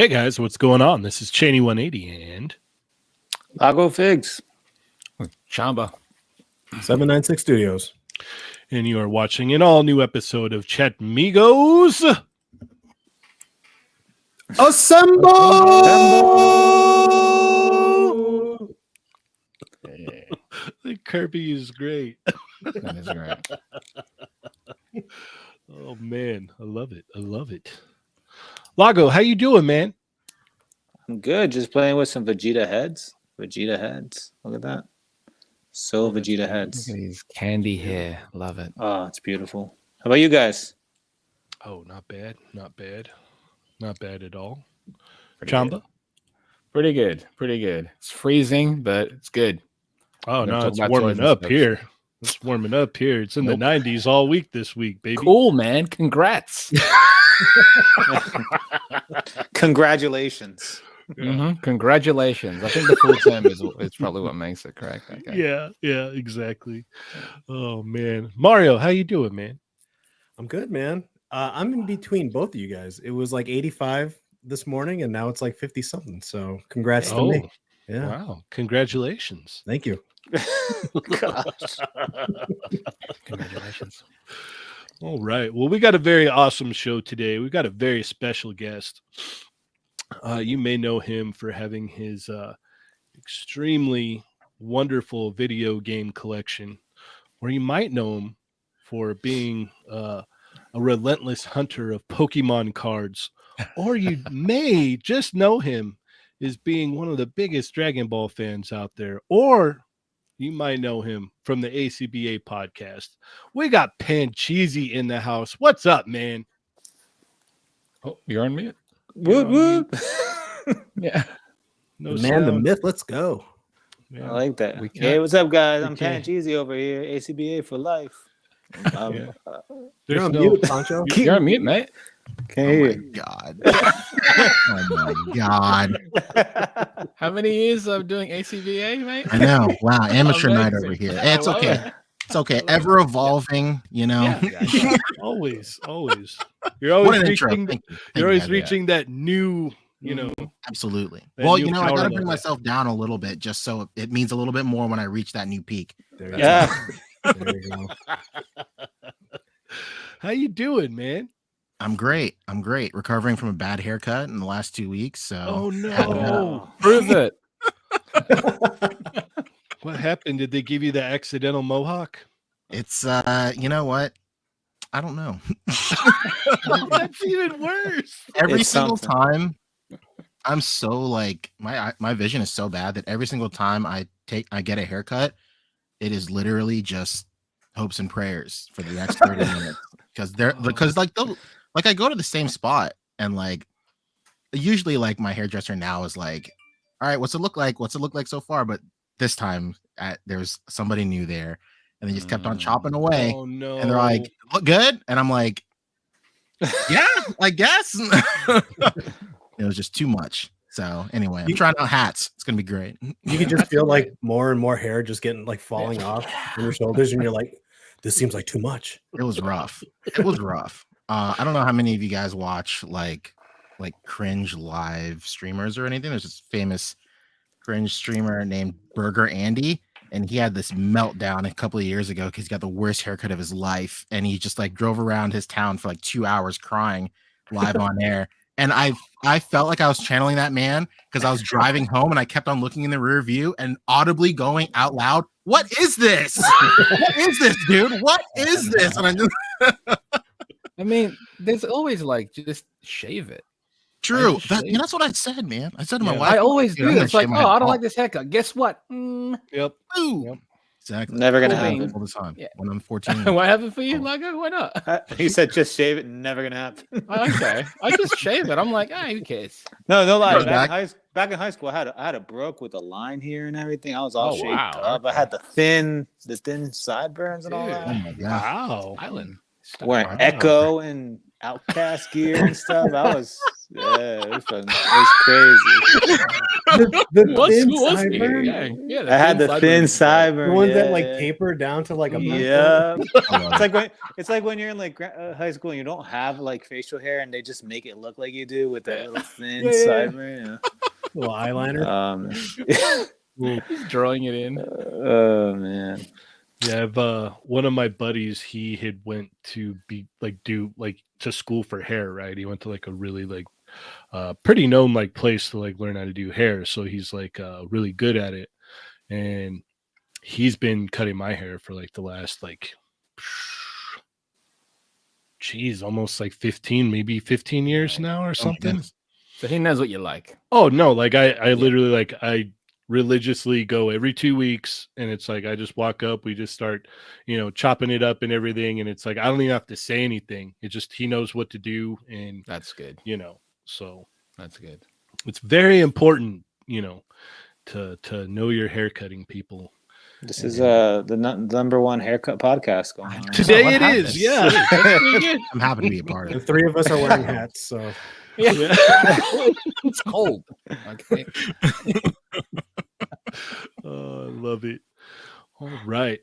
Hey guys, what's going on? This is Cheney 180 and Lago Figs. Chamba. 796 Studios. and you are watching an all-new episode of Chatmigos. Assemble! The Kirby is great. That is right. Oh man, I love it. I love it. Lago, how you doing, man? I'm good. Just playing with some Vegeta heads. Vegeta heads. Look at that. So Vegeta heads. Look at these candy hair. Love it. Oh, it's beautiful. How about you guys? Oh, not bad. Not bad. Not bad at all. Pretty Chamba? good. Pretty good. Pretty good. It's freezing, but it's good. Oh, We're gonna no, talk it's about warming toys and up stuff. here. It's warming up here. It's in the 90s all week this week, baby. Cool, man. Congrats. Congratulations. Congratulations. I think the full term is probably what makes it correct. Okay. Yeah, exactly. Oh man, Mario, how you doing, man? I'm good, man. I'm in between both of you guys. It was like 85 this morning, and now it's like 50 something. So congrats to me. Yeah. Wow, congratulations. Thank you. Gosh. Congratulations. All right. Well, we got a very awesome show today. We've got a very special guest. You may know him for having his extremely wonderful video game collection, or you might know him for being a relentless hunter of Pokemon cards, or you may just know him as being one of the biggest Dragon Ball fans out there, or you might know him from the ACBA podcast. We got Pancheesy in the house. What's up, man? Oh, you're on mute? Whoop, whoop. Yeah. No The man, the sound. myth. Let's go. I like that. We Hey, can't- what's up, guys? we I'm can't. Pancheesy over here. ACBA for life. Yeah. You're There's on no, mute, Pancho. You're on mute, mate. Can't Oh hear my you. god. Oh my god. How many years of doing ACVA, mate? I know. Wow. Amateur night Amazing. over here. I It's love okay. it. It's okay. Ever evolving, you know. Yeah. always. You're What always an intro. reaching. Thank you. Thank You're you, always guys. reaching that new, you know. Absolutely. that Well, new you know, I power gotta level. bring myself down a little bit just so it means a little bit more when I reach that new peak. There you Yeah. go. There you go. How you doing, man? I'm great. Recovering from a bad haircut in the last 2 weeks. So Oh no. No. Prove it. What happened? Did they give you the accidental mohawk? it's you know what? I don't know. That's even worse. Every It's single something. time I'm so like my vision is so bad that every single time I get a haircut, it is literally just hopes and prayers for the next 30 minutes because I go to the same spot and like usually like my hairdresser now is like, all right, what's it look like so far? But this time there's somebody new there and they just kept on chopping away. Oh no. And they're like, look good. And I'm like, yeah, I guess. It was just too much. So anyway, I'm trying out hats. It's gonna be great. You can just feel like more and more hair just getting like falling off from your shoulders, and you're like, this seems like too much. It was rough. It was rough. I don't know how many of you guys watch like cringe live streamers or anything. There's this famous cringe streamer named Burger Andy, and he had this meltdown a couple of years ago because he got the worst haircut of his life, and he just like drove around his town for like 2 hours crying live on air. And I felt like I was channeling that man because I was driving home and I kept on looking in the rear view and audibly going out loud, "What is this? What is this, dude? What is this?" And I just I mean, there's always like just shave it. true. just shave. That's what I said, man. I said to my Yeah. wife, I always "Dude, I'm do. gonna It's like, shave my oh, head I don't bald." like this haircut. Guess what? Yep. Ooh. Exactly. Never gonna Cool happen. beans. All the time. Yeah. When I'm 14. What happened for you, Lago? Why not? He said just shave it. Never gonna happen. Okay. I just shave it. I'm like, who cares? No lie. Goes Back in high school, I had a broke with a line here and everything. I was all Oh, shaped wow. up. I had the thin sideburns and all Dude. Oh that. my god. Wow. Island. Wearing Wow. Echo and Outcast gear and stuff. I was Yeah, it was crazy. The What's thin who was he? sideburn? Yeah, I had the thin sideburns, right. The sideburn. ones yeah, that like yeah. taper down to like a Yeah. I love It's like when you're in like high school and you don't have like facial hair and they just make it look like you do with that little thin Yeah. sideburn. little eyeliner. He's drawing it in. Oh man. Yeah, I've one of my buddies, he had went to do to school for hair, right? He went to like a really pretty known like place to like learn how to do hair. So he's like really good at it. And he's been cutting my hair for like the last almost like 15, maybe 15 years Right. now or Oh my something. goodness. So he knows what you like. Oh no, like I literally like I religiously go every 2 weeks, and it's like I just walk up, we just start, chopping it up and everything, and it's like I don't even have to say anything. It just he knows what to do, and That's good. so That's good. it's very important, to know your hair cutting people. This is the number one haircut podcast going on. Today what it happened? is, yeah. I'm happy to be a part of The it. three of us are wearing hats, so Yeah. Yeah. It's cold. Okay. Oh, I love it. All right.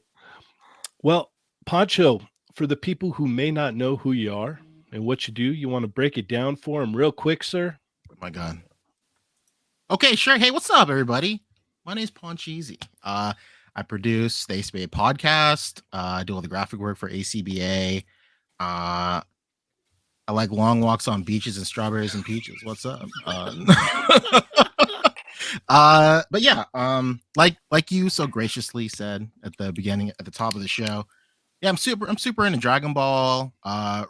Well, Pancho, for the people who may not know who you are and what you do, you want to break it down for them real quick, sir? Oh my God. Okay, sure. Hey, what's up, everybody? My name is Poncheezy. I produce the Ace Bay podcast. I do all the graphic work for ACBA. I like long walks on beaches and strawberries and peaches. What's up? But yeah, like you so graciously said at the beginning, at the top of the show, yeah, I'm super into Dragon Ball.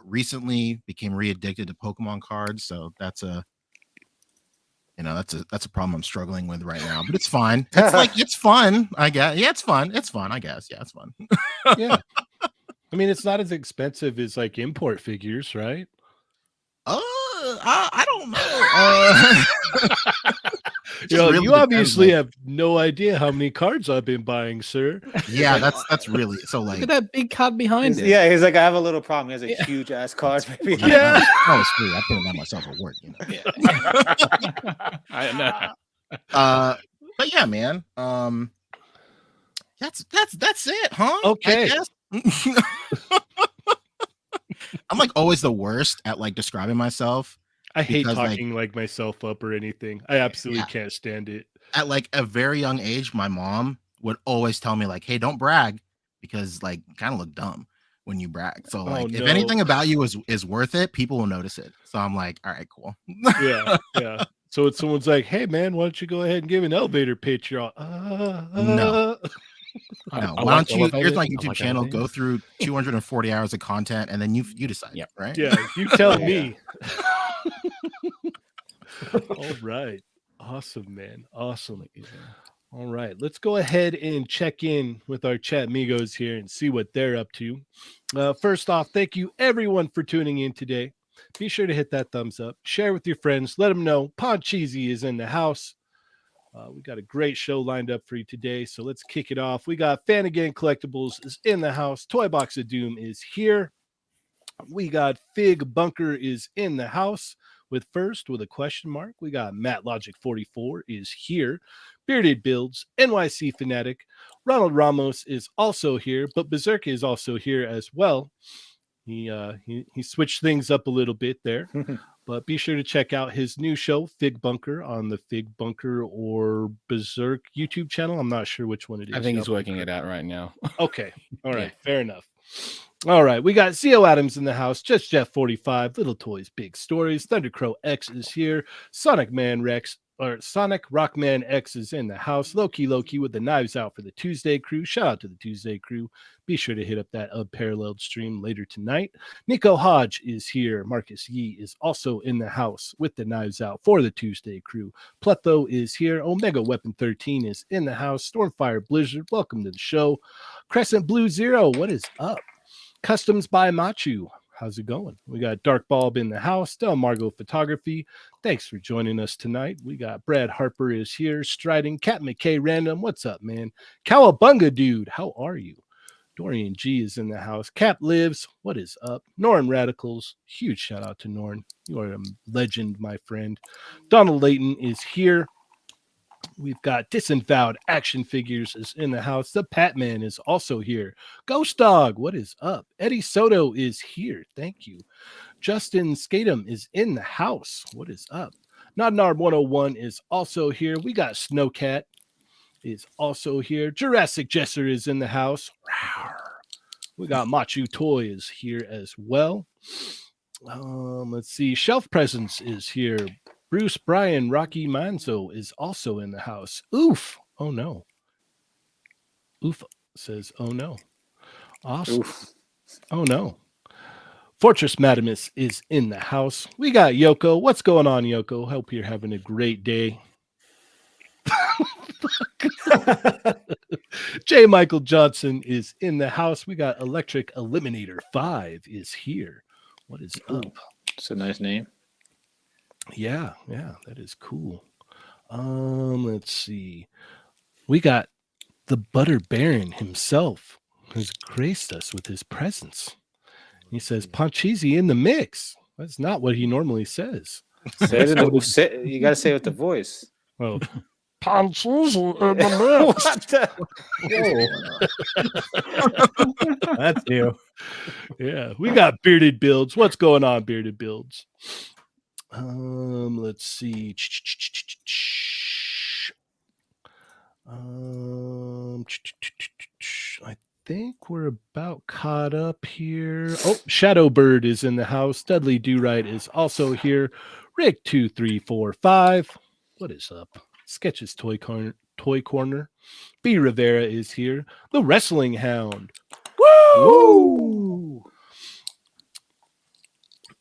Recently became re-addicted to Pokemon cards, so that's a problem I'm struggling with right now. But it's fine. It's fun, I guess. Yeah, it's fun. It's fun, I guess. Yeah, it's fun. Yeah. I mean, it's not as expensive as like import figures, right? I don't know. Really you obviously have no idea how many cards I've been buying, sir. Yeah, that's really so like. Look at that big card behind it. Yeah, he's like, I have a little problem. He has a huge ass card. Maybe. Yeah. Oh, it's free. I put it on myself at work, I know. But yeah, man. That's it, huh? Okay. I guess. I'm like always the worst at like describing myself. I hate Because, talking like myself up or anything. I absolutely can't stand it. At like a very young age, my mom would always tell me like, "Hey, don't brag," because like you kind of look dumb when you brag. So like, if anything about you is worth it, people will notice it. So I'm like, all right, cool. Yeah. So it's someone's like, "Hey, man, why don't you go ahead and give an elevator pitch?" You're all, No. No, why don't you? Here's my I YouTube like channel. elevators. Go through 240 hours of content, and then you decide. Yeah. Right. Yeah, you tell Yeah. me. All right. Awesome, man. Awesome. All right. Let's go ahead and check in with our Chatmigos here and see what they're up to. First off, thank you everyone for tuning in today. Be sure to hit that thumbs up, share with your friends, let them know Podcheesy is in the house. We got a great show lined up for you today, so let's kick it off. We got Fan Again Collectibles is in the house. Toy Box of Doom is here. We got Fig Bunker is in the house with a question mark. We got Matt Logic 44 is here. Bearded Builds, NYC Fanatic. Ronald Ramos is also here, but Berserk is also here as well. He switched things up a little bit there. But be sure to check out his new show, Fig Bunker, on the Fig Bunker or Berserk YouTube channel. I'm not sure which one it is. I think he's working it out right now. Okay. All right. Fair enough. All right. We got CO Adams in the house. Just Jeff 45. Little Toys, Big Stories. Thundercrow X is here. Sonic Rockman X is in the house. Loki with the knives out for the Tuesday crew. Shout out to the Tuesday crew. Be sure to hit up that unparalleled stream later tonight. Nico Hodge is here. Marcus Yee is also in the house with the knives out for the Tuesday crew. Pletho is here. Omega Weapon 13 is in the house. Stormfire Blizzard, welcome to the show. Crescent Blue Zero, what is up? Customs by Machu. How's it going? We got Dark Bulb in the house. Del Margo Photography. Thanks for joining us tonight. We got Brad Harper is here. Striding. Cat McKay Random. What's up, man? Cowabunga Dude. How are you? Dorian G is in the house. Cap lives. What is up? Norn Radicals. Huge shout out to Norn. You are a legend, my friend. Donald Layton is here. We've got Disavowed Action Figures is in the house. The Patman is also here. Ghost Dog, what is up? Eddie Soto is here. Thank you. Justin Skatum is in the house. What is up? Nodnar 101 is also here. We got Snowcat is also here. Jurassic Jesser is in the house. We got Machu Toy is here as well. Let's see. Shelf Presence is here. Bruce Bryan Rocky Manzo is also in the house. Oof. Oh no. Oof says, oh no. Awesome. Oof. Oh no. Fortress Madamus is in the house. We got Yoko. What's going on, Yoko? Hope you're having a great day. J. Michael Johnson is in the house. We got Electric Eliminator 5 is here. What is up? It's a nice name. Yeah, that is cool. Let's see. We got the Butter Baron himself, who's graced us with his presence. He says, Panchisi in the mix. That's not what he normally says. Say it in the, you got to say it with the voice. Well, Panchisi in the mix. Whoa. That's new. Yeah, we got Bearded Builds. What's going on, Bearded Builds? Let's see. I think we're about caught up here. Oh, Shadowbird is in the house. Dudley Do-Right is also here. Rick 2345. What is up? Sketches Toy Corner. B Rivera is here. The Wrestling Hound. Woo!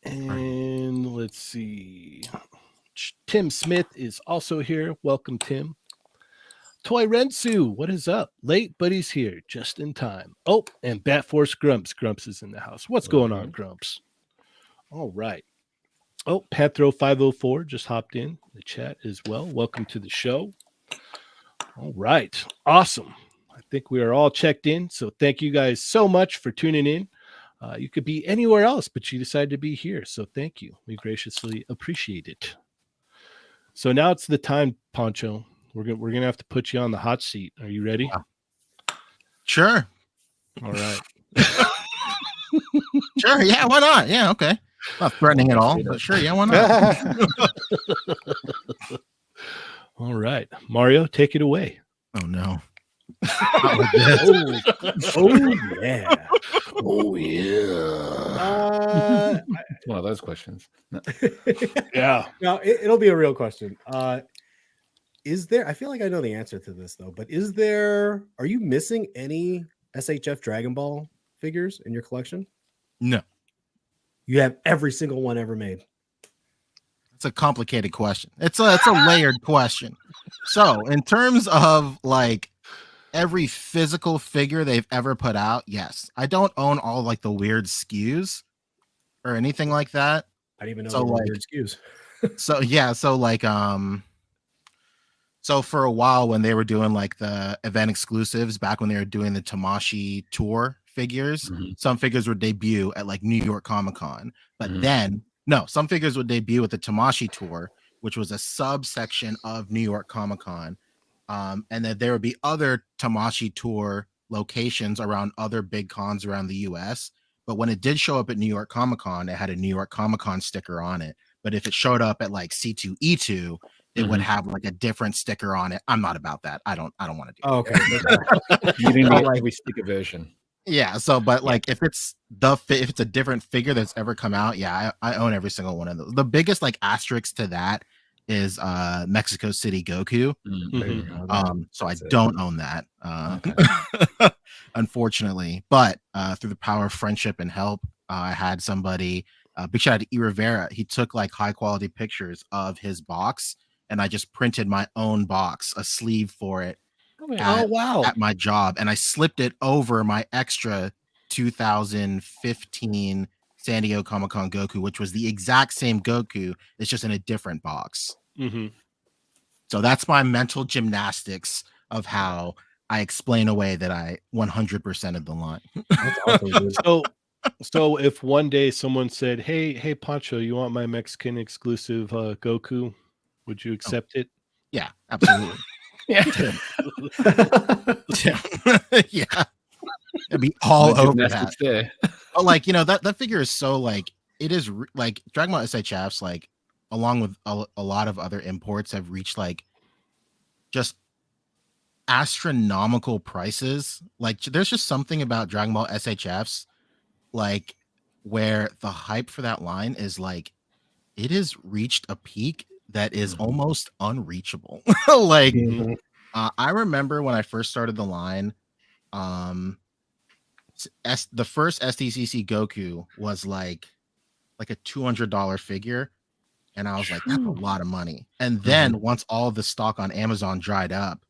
And let's see. Tim Smith is also here. Welcome, Tim. Toy Rensu, what is up? Late, but he's here just in time. Oh, and Bat Force Grumps. Grumps is in the house. What's going on, Grumps? All right. Oh, Panthro 504 just hopped in the chat as well. Welcome to the show. All right. Awesome. I think we are all checked in. So thank you guys so much for tuning in. You could be anywhere else, but you decided to be here. So thank you. We graciously appreciate it. So now it's the time, Poncho. We're gonna have to put you on the hot seat. Are you ready? Sure. All right. Sure. Yeah. Why not? Yeah. Okay. Not threatening at all, but sure. Yeah. Why not? All right. Mario, take it away. Oh, no. Oh yeah. Oh, yeah. One of those questions. Yeah. No, it'll be a real question. Is there? I feel like I know the answer to this though. But are you missing any SHF Dragon Ball figures in your collection? No. You have every single one ever made. It's a complicated question. It's a layered question. So, in terms of like every physical figure they've ever put out, yes. I don't own all like the weird SKUs or anything like that. I didn't even know So, there were like, weird SKUs. So yeah, so like so for a while when they were doing like the event exclusives back when they were doing the Tamashi tour figures, some figures would debut at like New York Comic-Con. But then some figures would debut at the Tamashi tour, which was a subsection of New York Comic-Con. And then there would be other Tamashi tour locations around other big cons around the US. But when it did show up at New York Comic-Con, it had a New York Comic-Con sticker on it. But if it showed up at like C2E2, it would have like a different sticker on it. I'm not about that. I don't want to do that. Oh, okay. You didn't get every sticker version. Yeah. So, but like if it's a different figure that's ever come out, yeah, I own every single one of those. The biggest like asterisk to that is Mexico City Goku. So I don't own that, unfortunately. But through the power of friendship and help, I had somebody. Big shout out to E Rivera. He took like high quality pictures of his box, and I just printed my own box, a sleeve for it. At my job, and I slipped it over my extra 2015 San Diego Comic-Con Goku, which was the exact same Goku. It's just in a different box. So that's my mental gymnastics of how I explain away that I 100% of the line. That's awesome, dude. So if one day someone said, "Hey, Pancho, you want my Mexican exclusive Goku?" Would you accept it? Yeah, absolutely. Yeah. Yeah. It'd be all The over gymnastics that. there. But like, that figure is so like, it is like Dragon Ball SHFs, like along with a lot of other imports have reached like just astronomical prices. Like there's just something about Dragon Ball SHFs, like where the hype for that line is like, it has reached a peak that is almost unreachable. Like, Mhm. I remember when I first started the line, the first SDCC Goku was like a $200 figure, and I was like, that's a lot of money. And then once all the stock on Amazon dried up,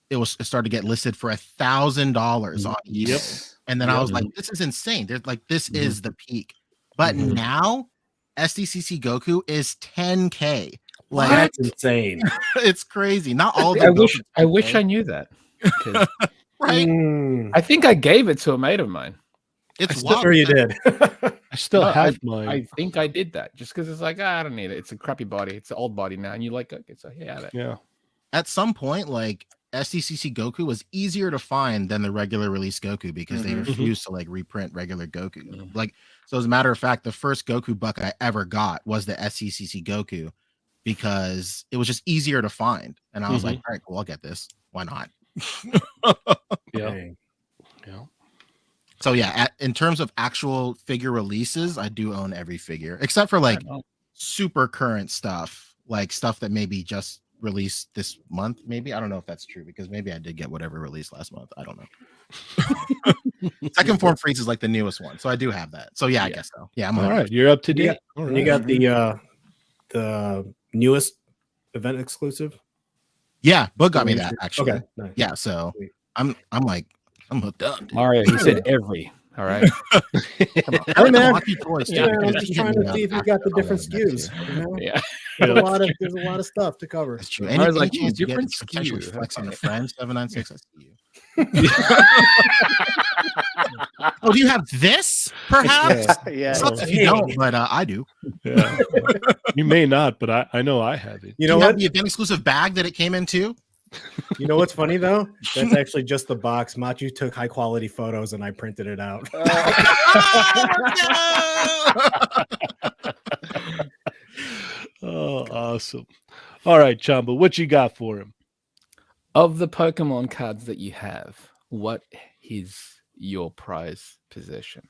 it started to get listed for $1,000 on eBay. Yep. And then I was like, this is insane. There's like, this is the peak. But now SDCC Goku is 10K. Like, That's insane. it's crazy. Not all the I wish I knew that. 'Cause right. Mm. I think I gave it to a mate of mine. It's I'm wild. sure you did. I still No, have mine. I think I did that just because it's like, I don't need it. It's a crappy body. It's an old body now. And you like, okay, so yeah, that. Yeah. At some point, like SDCC Goku was easier to find than the regular release Goku because they refused to like reprint regular Goku. Like, so as a matter of fact, the first Goku buck I ever got was the SDCC Goku because it was just easier to find. And I was like, all right, cool, I'll get this. Why not? Yeah. Dang. Yeah. So yeah, in terms of actual figure releases, I do own every figure except for like super current stuff, like stuff that maybe just released this month. Maybe I don't know if that's true because maybe I did get whatever released last month. I don't know. Second Form Freeze is like the newest one, so I do have that. So yeah, I guess so. Yeah, I'm All right. You're up to You date. All right. You got the newest event exclusive. Yeah, Book got me that actually. Okay. Nice. Yeah, so Sweet. I'm hooked up. Dude. Mario, he said every. All right. Hey, man. Toys, Yeah, too, I'm because just he trying hit me to up see if you after got the all different that too. SKUs. You know? Yeah. There's a lot of stuff to cover. That's true. I was like, Any chance you get different to potentially SKU. flex on a Okay. friend 796. I see you. Oh, do you have this? Perhaps. Yeah. Sucks if you don't, but I do. Yeah. You may not, but I know I have it. You Do know you have what? the event exclusive bag that it came in too? You know what's funny though? That's actually just the box. Machu took high quality photos and I printed it out. Oh, awesome. All right, Chamba, what you got for him? Of the Pokemon cards that you have, what is your prize possession?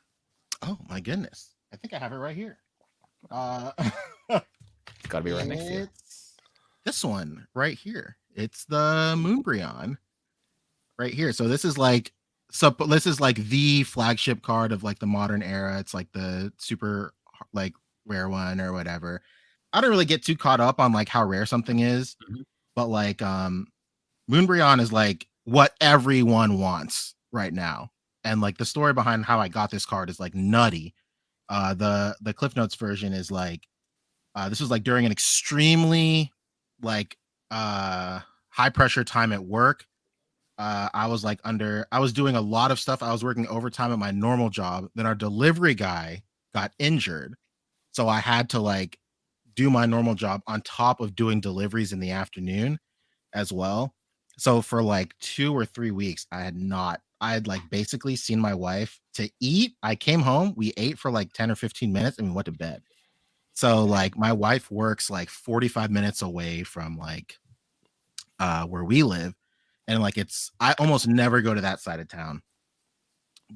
Oh my goodness. I think I have it right here. It's got to be right next to you. It's this one right here. It's the Moonbryon right here. So this is like the flagship card of like the modern era. It's like the super like rare one or whatever. I don't really get too caught up on like how rare something is, but like Moonbryon is like what everyone wants right now. And like the story behind how I got this card is like nutty. The Cliff Notes version is like this was like during an extremely like high pressure time at work. I was doing a lot of stuff. I was working overtime at my normal job. Then our delivery guy got injured. So I had to like do my normal job on top of doing deliveries in the afternoon as well. So for like 2 or 3 weeks, I had like basically seen my wife to eat. I came home, we ate for like 10 or 15 minutes and we went to bed. So like my wife works like 45 minutes away from like where we live. And like I almost never go to that side of town.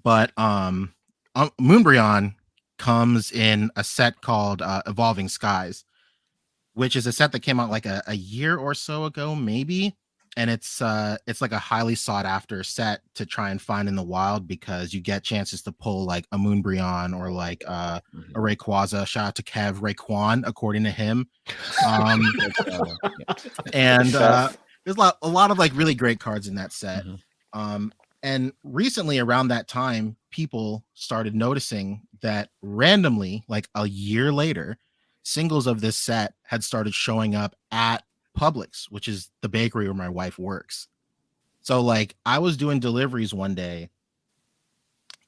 But Moonbryon comes in a set called Evolving Skies, which is a set that came out like a year or so ago, maybe. And it's like a highly sought after set to try and find in the wild because you get chances to pull like a Moonbryon or like a Rayquaza. Shout out to Kev Rayquan, according to him. And there's a lot of like really great cards in that set. And recently around that time, people started noticing that randomly, like a year later, singles of this set had started showing up at Publix, which is the bakery where my wife works. So like I was doing deliveries one day,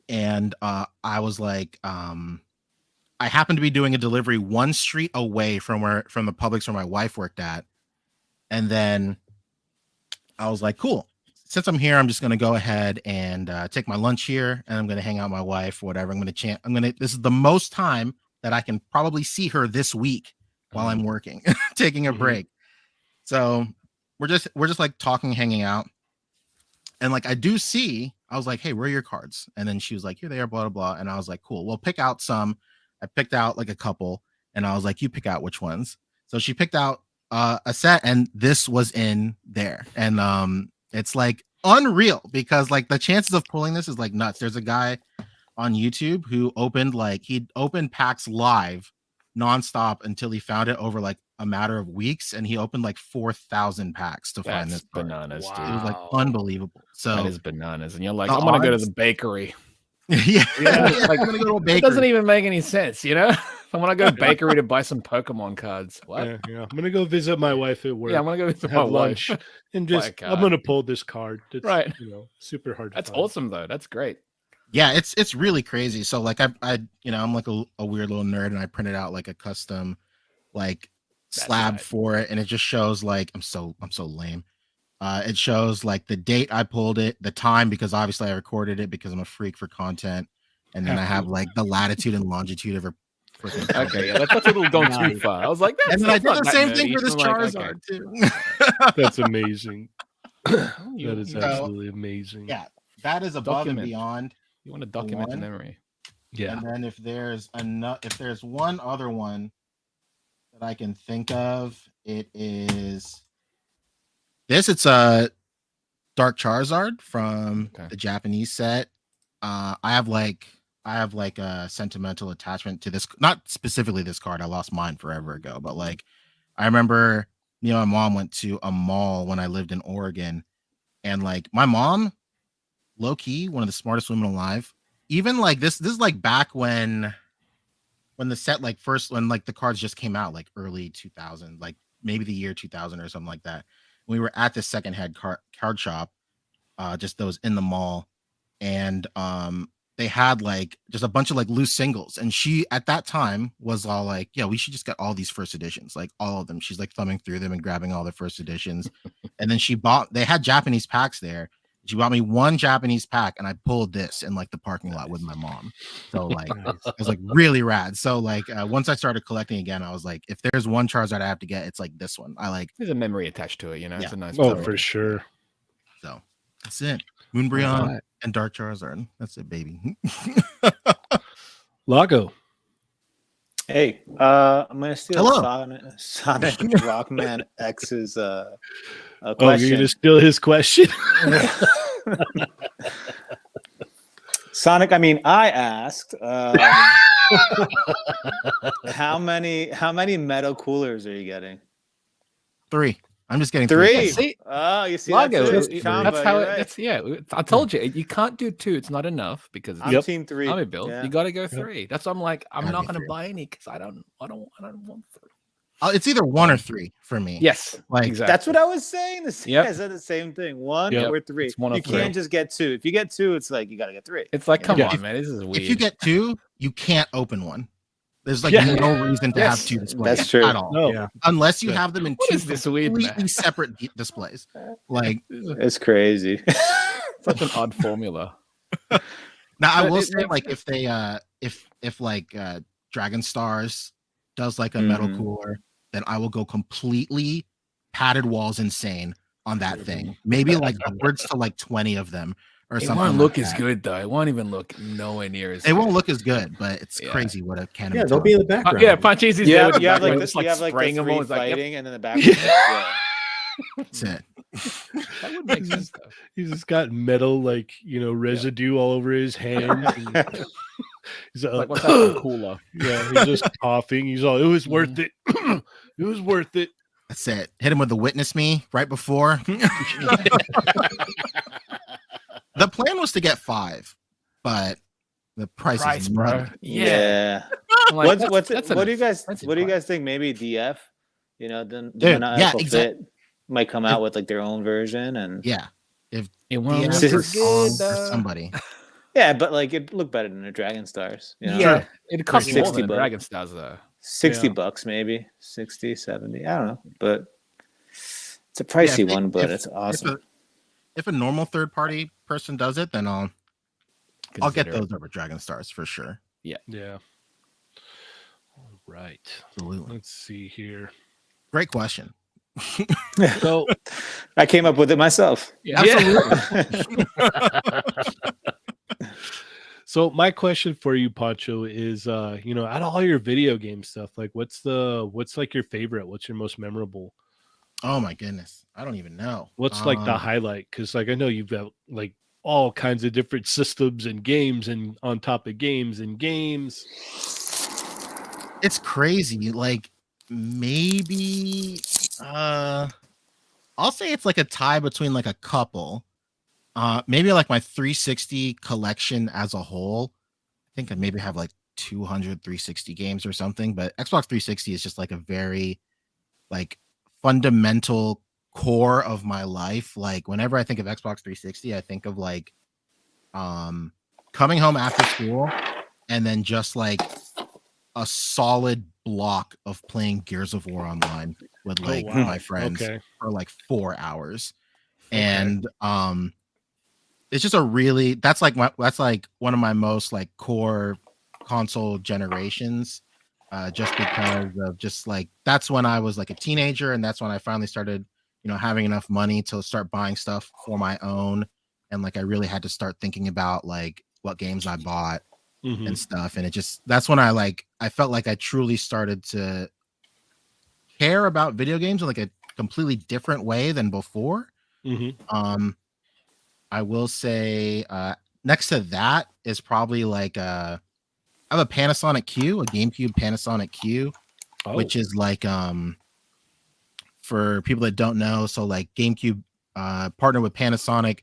and I was like, I happened to be doing a delivery one street away from the Publix where my wife worked at, and then I was like, cool. Since I'm here, I'm just gonna go ahead and take my lunch here, and I'm gonna hang out with my wife or whatever. This is the most time that I can probably see her this week while I'm working, taking a break. So we're just like talking, hanging out. And like I was like, hey, where are your cards? And then she was like, here they are, blah, blah, blah. And I was like, cool. Well, pick out some. I picked out like a couple, and I was like, you pick out which ones. So she picked out a set, and this was in there. And it's like unreal because like the chances of pulling this is like nuts. There's a guy on YouTube who he'd opened packs live nonstop until he found it over like a matter of weeks, and he opened like 4,000 packs to find this card. bananas, Wow. dude. It was like unbelievable. So That is bananas, and you're like, The I'm gonna go to odds- the bakery. yeah, Like, I'm gonna go to a It bakery. doesn't even make any sense, you know. I'm gonna go to bakery to buy some Pokemon cards. What? Yeah. I'm gonna go visit my wife at work. Yeah, I'm gonna go visit my have lunch wife. and Buy a just I'm card. gonna pull this card. It's, Right. super hard. That's to find. awesome, though. That's great. Yeah, it's really crazy. So like I'm like a weird little nerd, and I printed out like a custom like That's slab right. for it, and it just shows like I'm so lame. It shows like the date I pulled it, the time, because obviously I recorded it because I'm a freak for content, and then I have like the latitude and longitude of her freaking Okay, yeah, that's a little gone too Nice. far. I was like, that's and then I that's did not the that same thing nerdy. for this I'm like, okay. Charizard too. That's amazing. You- That is you- absolutely amazing. Yeah, that is above and Document. beyond. You want to document the One. memory. Yeah. And then if there's one other one that I can think of, it is this. It's a Dark Charizard from Okay. the Japanese set. I have like a sentimental attachment to this, not specifically this card. I lost mine forever ago, but like I remember me and my mom went to a mall when I lived in Oregon, and like my mom, low key, one of the smartest women alive. Even like this is like back when the set like first, when like the cards just came out, like early 2000, like maybe the year 2000 or something like that. We were at the secondhand card shop, just those in the mall, and they had like just a bunch of like loose singles, and she at that time was all like, yeah, we should just get all these first editions, like all of them. She's like thumbing through them and grabbing all the first editions. And then they had Japanese packs there. She bought me one Japanese pack, and I pulled this in like the parking lot with my mom. So like it was like really rad. So like once I started collecting again, I was like, if there's one Charizard I have to get, it's like this one. I like. There's a memory attached to it, you know. Yeah. It's a nice. Oh, memory. for sure. So that's it. Moonbreon Alright. and Dark Charizard. That's it, baby. Lago. Hey, I'm gonna steal Hello. Sonic Rockman X's Oh, you're question. gonna steal his question? Sonic, I mean, I asked how many metal coolers are you getting? 3. I'm just getting Three. See, Oh, you see, Lago, that's, it- Chamba, that's how you're it. right. That's yeah. I told you you can't do 2. It's not enough because I'm it's team 3. army build. Yeah. You got to go 3. That's why I'm like, I'm Gotta not be going to 3. buy any because I don't want 3. It's either 1 or 3 for me. Yes, Like, exactly. That's what I was saying. Yep. I said the same thing. 1 Yep. or 3. It's 1 or You 3. can't just get 2. If you get 2, it's like you gotta get 3. It's like, Yeah. come Yeah. on, man, this is weird. if you get 2, you can't open one. There's like Yeah. no reason to Yes. have 2 displays That's true. at all. No. Yeah. Unless you Yeah. have them in What 2 is this weird, completely man? separate displays. Like It's crazy. Such an odd formula. now, I But will it say, makes like, if they if like Dragon Stars does like a metal Mhm. cooler, then I will go completely padded walls insane on that thing. Maybe like upwards to like 20 of them or It something. won't like look as that. good though. It won't even look nowhere near as. It won't look as good, but it's Yeah. crazy what a cannon. Yeah, they'll be in the background. Yeah, Punchies is You there have, with you the have like background, the, just like you have like spraying the them all. 3 It's like, yep, fighting, and then the background. Yeah. That's it. that would make sense though. He's just got metal, like, residue all over his hands. and he's Like what's that cooler? yeah, he's just coughing. He's all, it was worth it. It was worth it. That's it. Hit him with the witness me right before. The plan was to get 5, but the price is bro. money. Yeah. I'm like, What do you an guys expensive what do you price. guys think? Maybe DF, then Dude, Not yeah, Echo exact- Fit might come out with like their own version, and Yeah. if It won't DS look or as Kong good, or though. somebody. Yeah, but like it looked better than a Dragon Stars. You know? Yeah, it costs Pretty more sure. than a $60. Dragon Stars, though. 60 Yeah. bucks maybe, 60, 70. I don't know, but it's a Yeah, pricey one, but it's awesome. If a normal third party person does it, then I'll get Consider it. those over Dragon Stars for sure. Yeah. All right. Absolutely. Let's see here. Great question. So I came up with it myself. Yeah. Absolutely. So my question for you, Pancho, is out of all your video game stuff, like what's like your favorite? What's your most memorable? Oh my goodness. I don't even know. What's like the highlight? Because like I know you've got like all kinds of different systems and games and on top of games and games. It's crazy. Like maybe I'll say it's like a tie between like a couple. Maybe like my 360 collection as a whole. I think I maybe have like 200 360 games or something, but Xbox 360 is just like a very like fundamental core of my life. Like whenever I think of Xbox 360, I think of like coming home after school and then just like a solid block of playing Gears of War online with like wow. my friends Okay. for like 4 hours. Okay. And it's just that's like one of my most like core console generations. Just because of just like that's when I was like a teenager, and that's when I finally started, having enough money to start buying stuff for my own, and like I really had to start thinking about like what games I bought Mhm. and stuff, and that's when I felt like I truly started to care about video games in like a completely different way than before. Mhm. I will say next to that is probably like I have a Panasonic Q, a GameCube Panasonic Q, Oh. which is like for people that don't know, so like GameCube partnered with Panasonic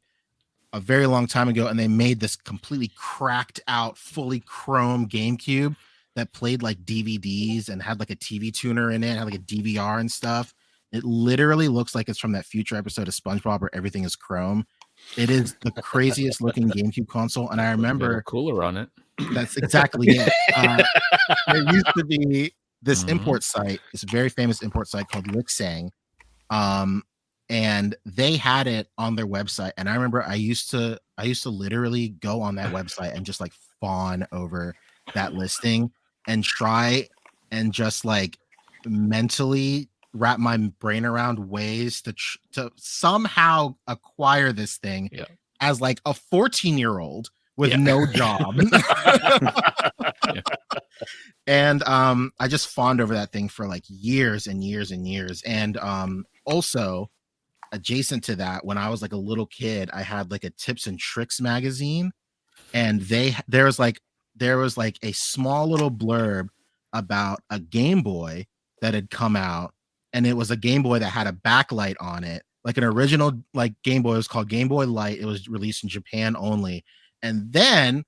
a very long time ago, and they made this completely cracked out, fully chrome GameCube that played like DVDs and had like a TV tuner in it, had like a DVR and stuff. It literally looks like it's from that future episode of SpongeBob where everything is chrome. It is the craziest looking GameCube console, and I remember cooler on it. that's exactly it. There used to be this import site, this very famous import site called Lixang, and they had it on their website. And I remember I used to literally go on that website and just like fawn over that listing and try and just like mentally wrap my brain around ways to somehow acquire this thing as like a 14-year-old with no job. And I just fawned over that thing for like years and years and years. And also adjacent to that, when I was like a little kid, I had like a Tips and Tricks magazine, and there was like a small little blurb about a Game Boy that had come out, and it was a Game Boy that had a backlight on it, like an original like Game Boy. It was called Game Boy Light. It was released in Japan only. And then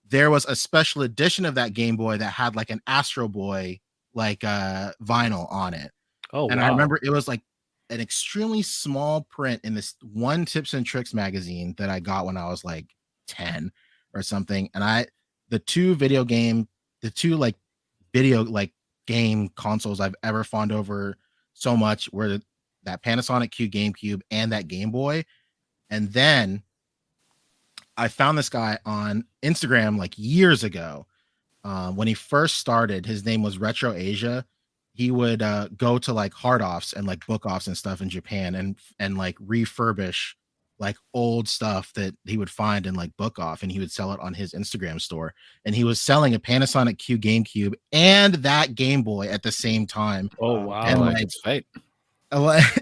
there was a special edition of that Game Boy that had like an Astro Boy like vinyl on it. Oh, and wow. I remember it was like an extremely small print in this one Tips and Tricks magazine that I got when I was like 10 or something. And the two video game consoles I've ever fawned over so much were that Panasonic Q GameCube and that Game Boy. And then I found this guy on Instagram like years ago. When he first started, his name was Retro Asia. He would go to like hard offs and like book offs and stuff in Japan and like refurbish like old stuff that he would find in like book off, and he would sell it on his Instagram store. And he was selling a Panasonic Q GameCube and that Game Boy at the same time. Oh, wow. And like it's fate.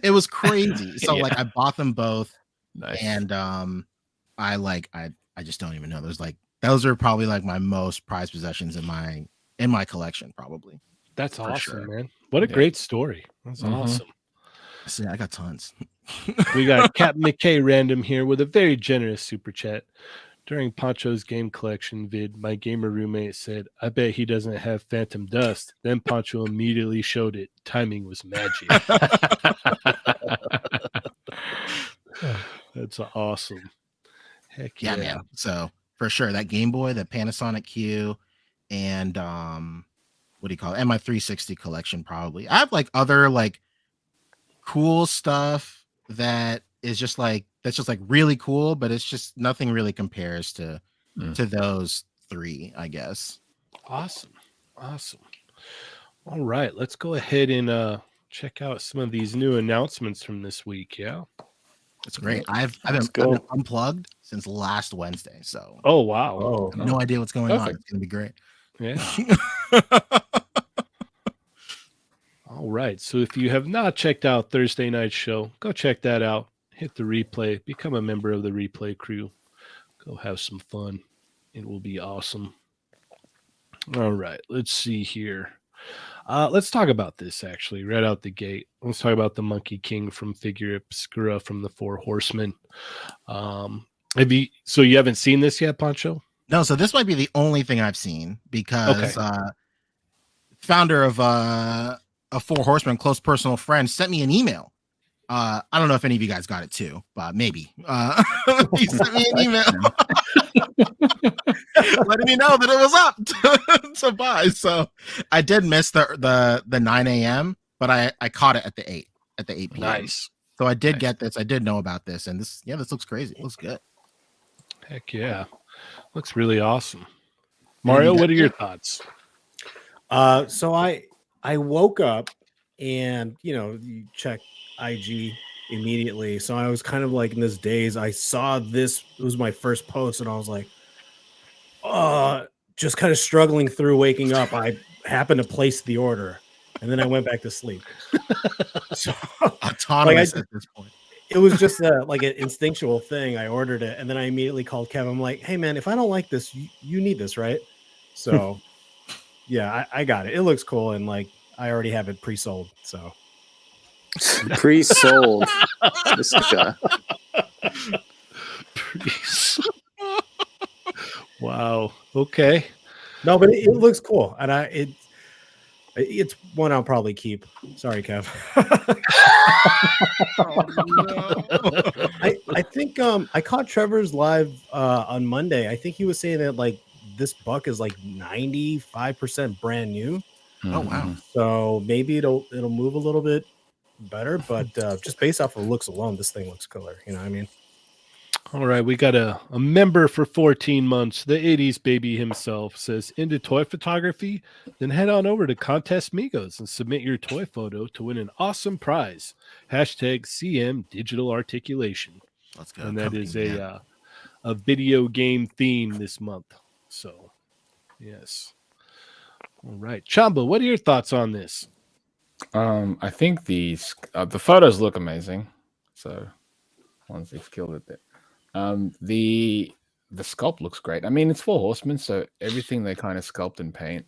it was crazy. So like I bought them both. Nice. And I just don't even know. Those are probably like my most prized possessions in my collection, probably. That's awesome, sure. man. What a great story. That's awesome. See, I got tons. We got Cap McKay random here with a very generous super chat. During Pancho's game collection vid, my gamer roommate said, "I bet he doesn't have Phantom Dust." Then Pancho immediately showed it. Timing was magic. That's awesome. Heck Yeah, man. So for sure, that Game Boy, the Panasonic Q, and what do you call it? And my 360 collection probably. I have like other like cool stuff that is just like that's just like really cool, but it's just nothing really compares to those three, I guess. Awesome. All right, let's go ahead and check out some of these new announcements from this week. Yeah. It's great. Yeah, I've let's been go. unplugged since last Wednesday, so Oh wow. Oh, I have no idea what's going on. Perfect. It's gonna be great. Yeah. All right. So if you have not checked out Thursday night's show, go check that out. Hit the replay. Become a member of the replay crew. Go have some fun. It will be awesome. All right. Let's see here. Let's talk about this actually right out the gate. Let's talk about the Monkey King from Figure Obscura from the Four Horsemen. So you haven't seen this yet, Pancho? No, so this might be the only thing I've seen because founder of Four Horsemen, close personal friend, sent me an email. I don't know if any of you guys got it too, but maybe. He sent me an email letting me know that it was up to buy. So I did miss the 9 a.m., but I caught it at the 8 p.m. Nice. So I did get this. I did know about this, and this looks crazy. It looks good. Heck yeah. Looks really awesome. Mario, what are your thoughts? So I woke up and you check IG immediately. So I was kind of like in this daze. I saw this. It was my first post, and I was like, just kind of struggling through waking up. I happened to place the order, and then I went back to sleep. So autonomous at this point. It was just like an instinctual thing. I ordered it, and then I immediately called Kevin. I'm like, hey man, if I don't like this, you need this, right? So yeah, I got it. It looks cool, and like I already have it pre-sold. So Pre-sold. This guy. Wow. Okay. No, but it looks cool, and it's one I'll probably keep. Sorry, Kev. I think I caught Trevor's live on Monday. I think he was saying that like this buck is like 95% brand new. Oh wow. So maybe it'll move a little bit better, but just based off of looks alone, this thing looks cooler. You know what I mean? All right, we got a member for 14 months. The 80s baby himself says, into toy photography? Then head on over to Chatmigos and submit your toy photo to win an awesome prize. #CM Digital Articulation. Let's go. And that is a video game theme this month. So, yes. All right. Chamba, what are your thoughts on this? I think the photos look amazing. So once they've killed it there. The sculpt looks great. I mean, it's Four Horsemen, so everything they kind of sculpt and paint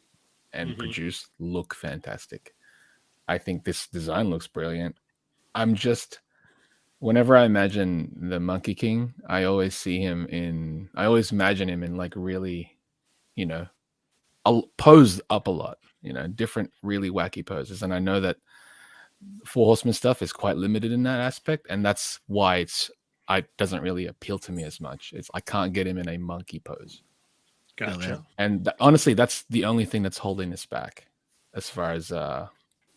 and produce look fantastic. I think this design looks brilliant. Whenever I imagine the Monkey King, I always imagine him in like really, posed up a lot, different really wacky poses. And I know that Four Horsemen stuff is quite limited in that aspect, and that's why it doesn't really appeal to me as much. I can't get him in a monkey pose. Gotcha. And honestly, that's the only thing that's holding this back as far as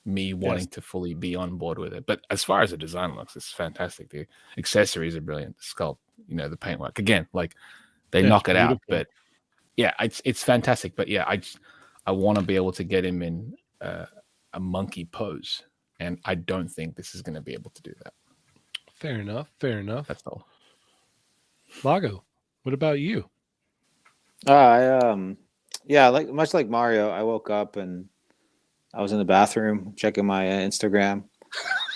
me wanting to fully be on board with it. But as far as the design looks, it's fantastic. The accessories are brilliant. The sculpt, the paintwork. Again, like they knock it out. But yeah, it's fantastic. But yeah, I want to be able to get him in a monkey pose. And I don't think this is going to be able to do that. Fair enough. That's all. Lago, what about you? Much like Mario, I woke up and I was in the bathroom checking my Instagram,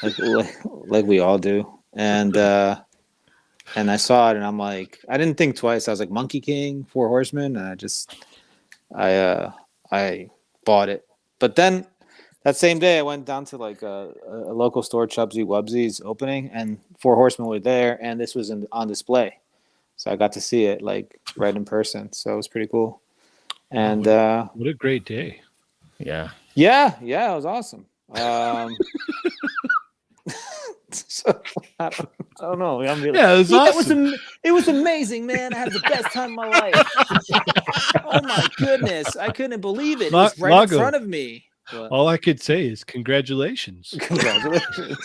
like we all do, and I saw it and I'm like, I didn't think twice. I was like, Monkey King, Four Horsemen, and I bought it. But then that same day, I went down to like a local store, Chubsy Wubsy's opening, and Four Horsemen were there, and this was on display. So I got to see it like right in person. So it was pretty cool. And what a great day. Yeah. Yeah, it was awesome. I don't know. I'm really, Yeah, it was awesome. it was amazing, man. I had the best time of my life. Oh my goodness, I couldn't believe it. It was right Lago. in front of me. But, All I could say is congratulations. congratulations.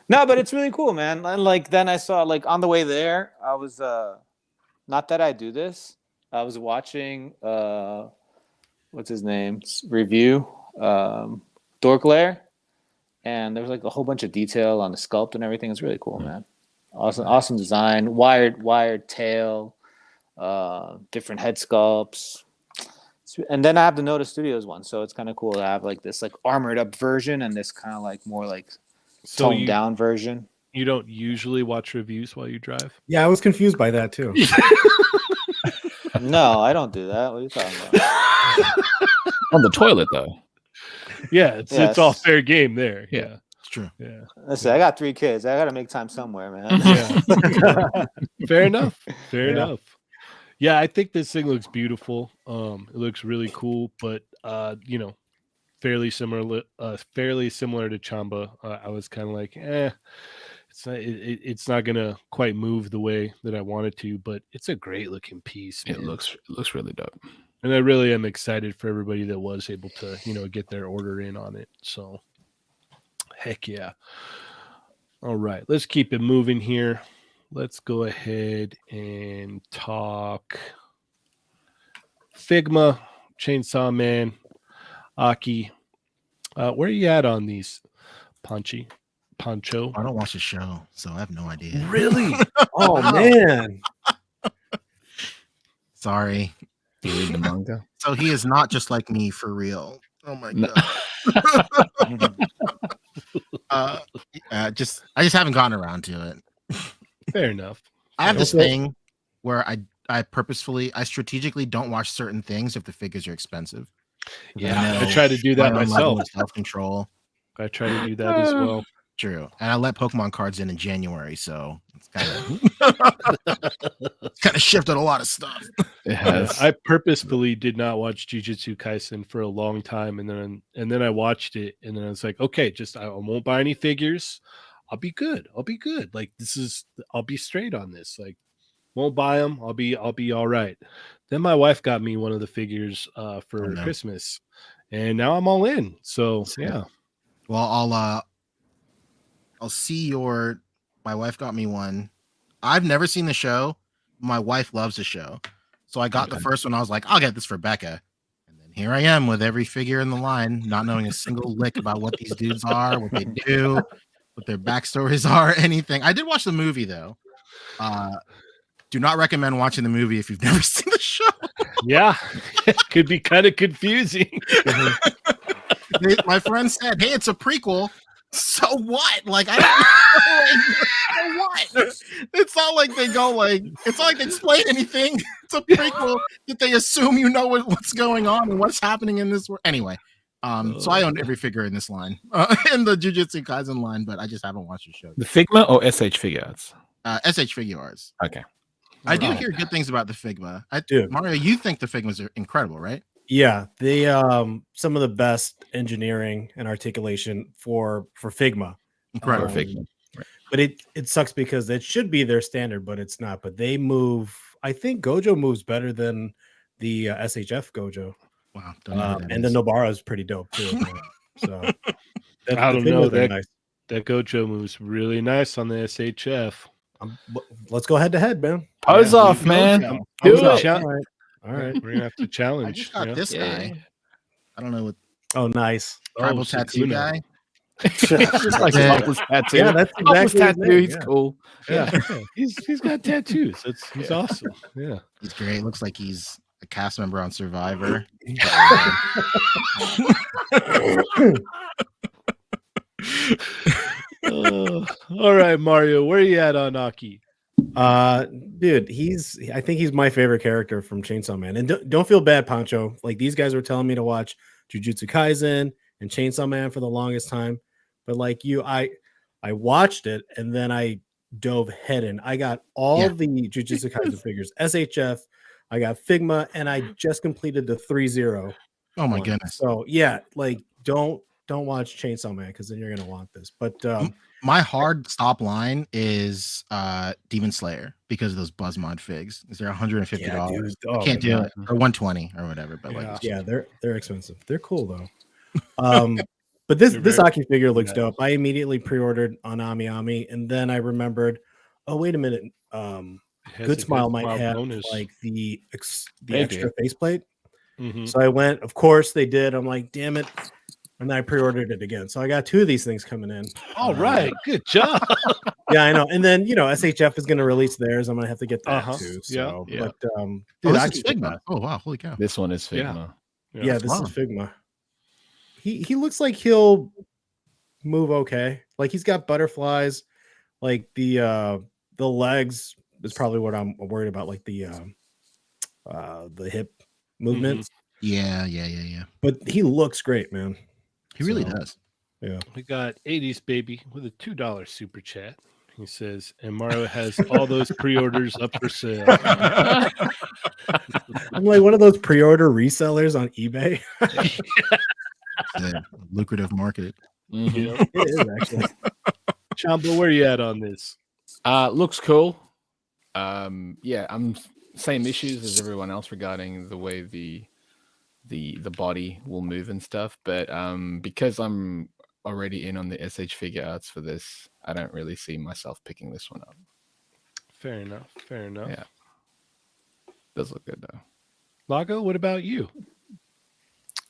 No, but it's really cool, man. And like then I saw like on the way there, I was not that I do this. I was watching what's his name? Review Dorklair, and there was like a whole bunch of detail on the sculpt and everything. It's really cool, man. Awesome design. Wired tail, different head sculpts. And then I have the Noda Studios one, so it's kind of cool to have like this like armored up version and this kind of like more like toned down version. You don't usually watch reviews while you drive? Yeah, I was confused by that too. No, I don't do that. What are you talking about? On the toilet though. Yeah, it's all fair game there. Yeah. It's true. Yeah. Listen, I got 3 kids. I got to make time somewhere, man. Yeah. Fair enough. Fair enough. Yeah, I think this thing looks beautiful. It looks really cool, but you know, fairly similar to Chamba. I was kind of like, it's not gonna quite move the way that I want it to, but it's a great looking piece. It looks really dope. And I really am excited for everybody that was able to, you know, get their order in on it. So heck yeah. All right, let's keep it moving here. Let's go ahead and talk Figma, Chainsaw Man, Aki. Where are you at on these, Poncho? I don't watch the show, so I have no idea. Really? Oh man. Sorry. You read the manga? So he is not just like me for real. Oh my No. god. I just haven't gotten around to it. Fair enough. I have this thing where I strategically don't watch certain things if the figures are expensive. Yeah, I try to do that myself. Self-control. I try to do that as well. True. And I let Pokemon cards in January, so it's kind of shifted a lot of stuff. It has. I purposefully did not watch Jujutsu Kaisen for a long time, and then I watched it, and then I was like, okay, I won't buy any figures. I'll be good. Like I'll be straight on this. Like, won't buy them. I'll be all right. Then my wife got me one of the figures for Christmas, and now I'm all in. So yeah. Well, I'll see my wife got me one. I've never seen the show. My wife loves the show. So I got the first one. I was like, I'll get this for Becca. And then here I am with every figure in the line, not knowing a single lick about what these dudes are, what they do, what their backstories are, anything. I did watch the movie though. Do not recommend watching the movie if you've never seen the show. Yeah. It could be kind of confusing. My friend said, hey, it's a prequel. So what? Like, I don't know. Like, so what? It's not like they go like, it's not like they explain anything. It's a prequel that they assume you know what's going on and what's happening in this world. Anyway, so I own every figure in this line, in the Jujutsu Kaisen line, but I just haven't watched the show. The Figma or SH Figures? SH Figures. Okay. I do hear good things about the Figma. Mario, you think the Figmas are incredible, right? Yeah, they some of the best engineering and articulation for Figma. Incredible. Figma. Right. But it sucks because it should be their standard, but it's not. But they move. I think Gojo moves better than the SHF Gojo. Wow. And the Nobara is pretty dope too. So I don't know that Gojo moves really nice on the SHF. Let's go head to head, man. Pose off, man. Do it. All right, we're gonna have to challenge. I just got this guy. I don't know what. Oh, nice. Tribal tattoo guy. Just like Papa's tattoo. Yeah, that's Papa's exactly tattoo. He's cool. Yeah. He's got tattoos. He's awesome. Yeah. He's great. Looks like he's a cast member on Survivor. All right, Mario, where are you at on Aki? Dude, I think he's my favorite character from Chainsaw Man. And don't feel bad, Poncho. Like, these guys were telling me to watch Jujutsu Kaisen and Chainsaw Man for the longest time, but like you, I watched it and then I dove head in. I got all the Jujutsu Kaisen figures, SHF. I got Figma, and I just completed the 3-0. Oh my goodness! So yeah, like don't don't watch Chainsaw Man because then you're gonna want this. But My hard stop line is Demon Slayer because of those BuzzMod figs. Is there $150? Yeah, dude. I Oh can't my do God. it, or 120 or whatever. But Yeah. like, Yeah, they're expensive. They're cool though. But this They're very Aki figure looks nice. dope. I immediately pre-ordered on Ami Ami, and then I remembered, oh wait a minute, It has Good a Smile might have bonus. like the They extra do. faceplate. Mhm. So I went. Of course they did. I'm like, damn it, and then I pre-ordered it again. So I got 2 of these things coming in. All right, good job. Yeah, I know. And then SHF is going to release theirs. I'm going to have to get that Uh-huh. too. Yeah. So, Yeah. but oh, dude, this Aki's is the Figma. best. Oh wow, holy cow! This one is Yeah. Figma. Yeah, this Wow. is Figma. He looks like he'll move okay. Like he's got butterflies. Like the legs is probably what I'm worried about. Like the hip movements. Yeah. But he looks great, man. He really So, does. Yeah. We got 80s baby with a $2 super chat. He says, and Mario has all those pre-orders up for sale. I'm like one of those pre-order resellers on eBay. It's a lucrative market. Mhm. Yeah. It is actually. Chamba, where you at on this? Looks cool. Yeah, I'm same issues as everyone else regarding the way the body will move and stuff. But because I'm already in on the SH figure arts for this, I don't really see myself picking this one up. Fair enough. Yeah. Does look good though. Lago, what about you?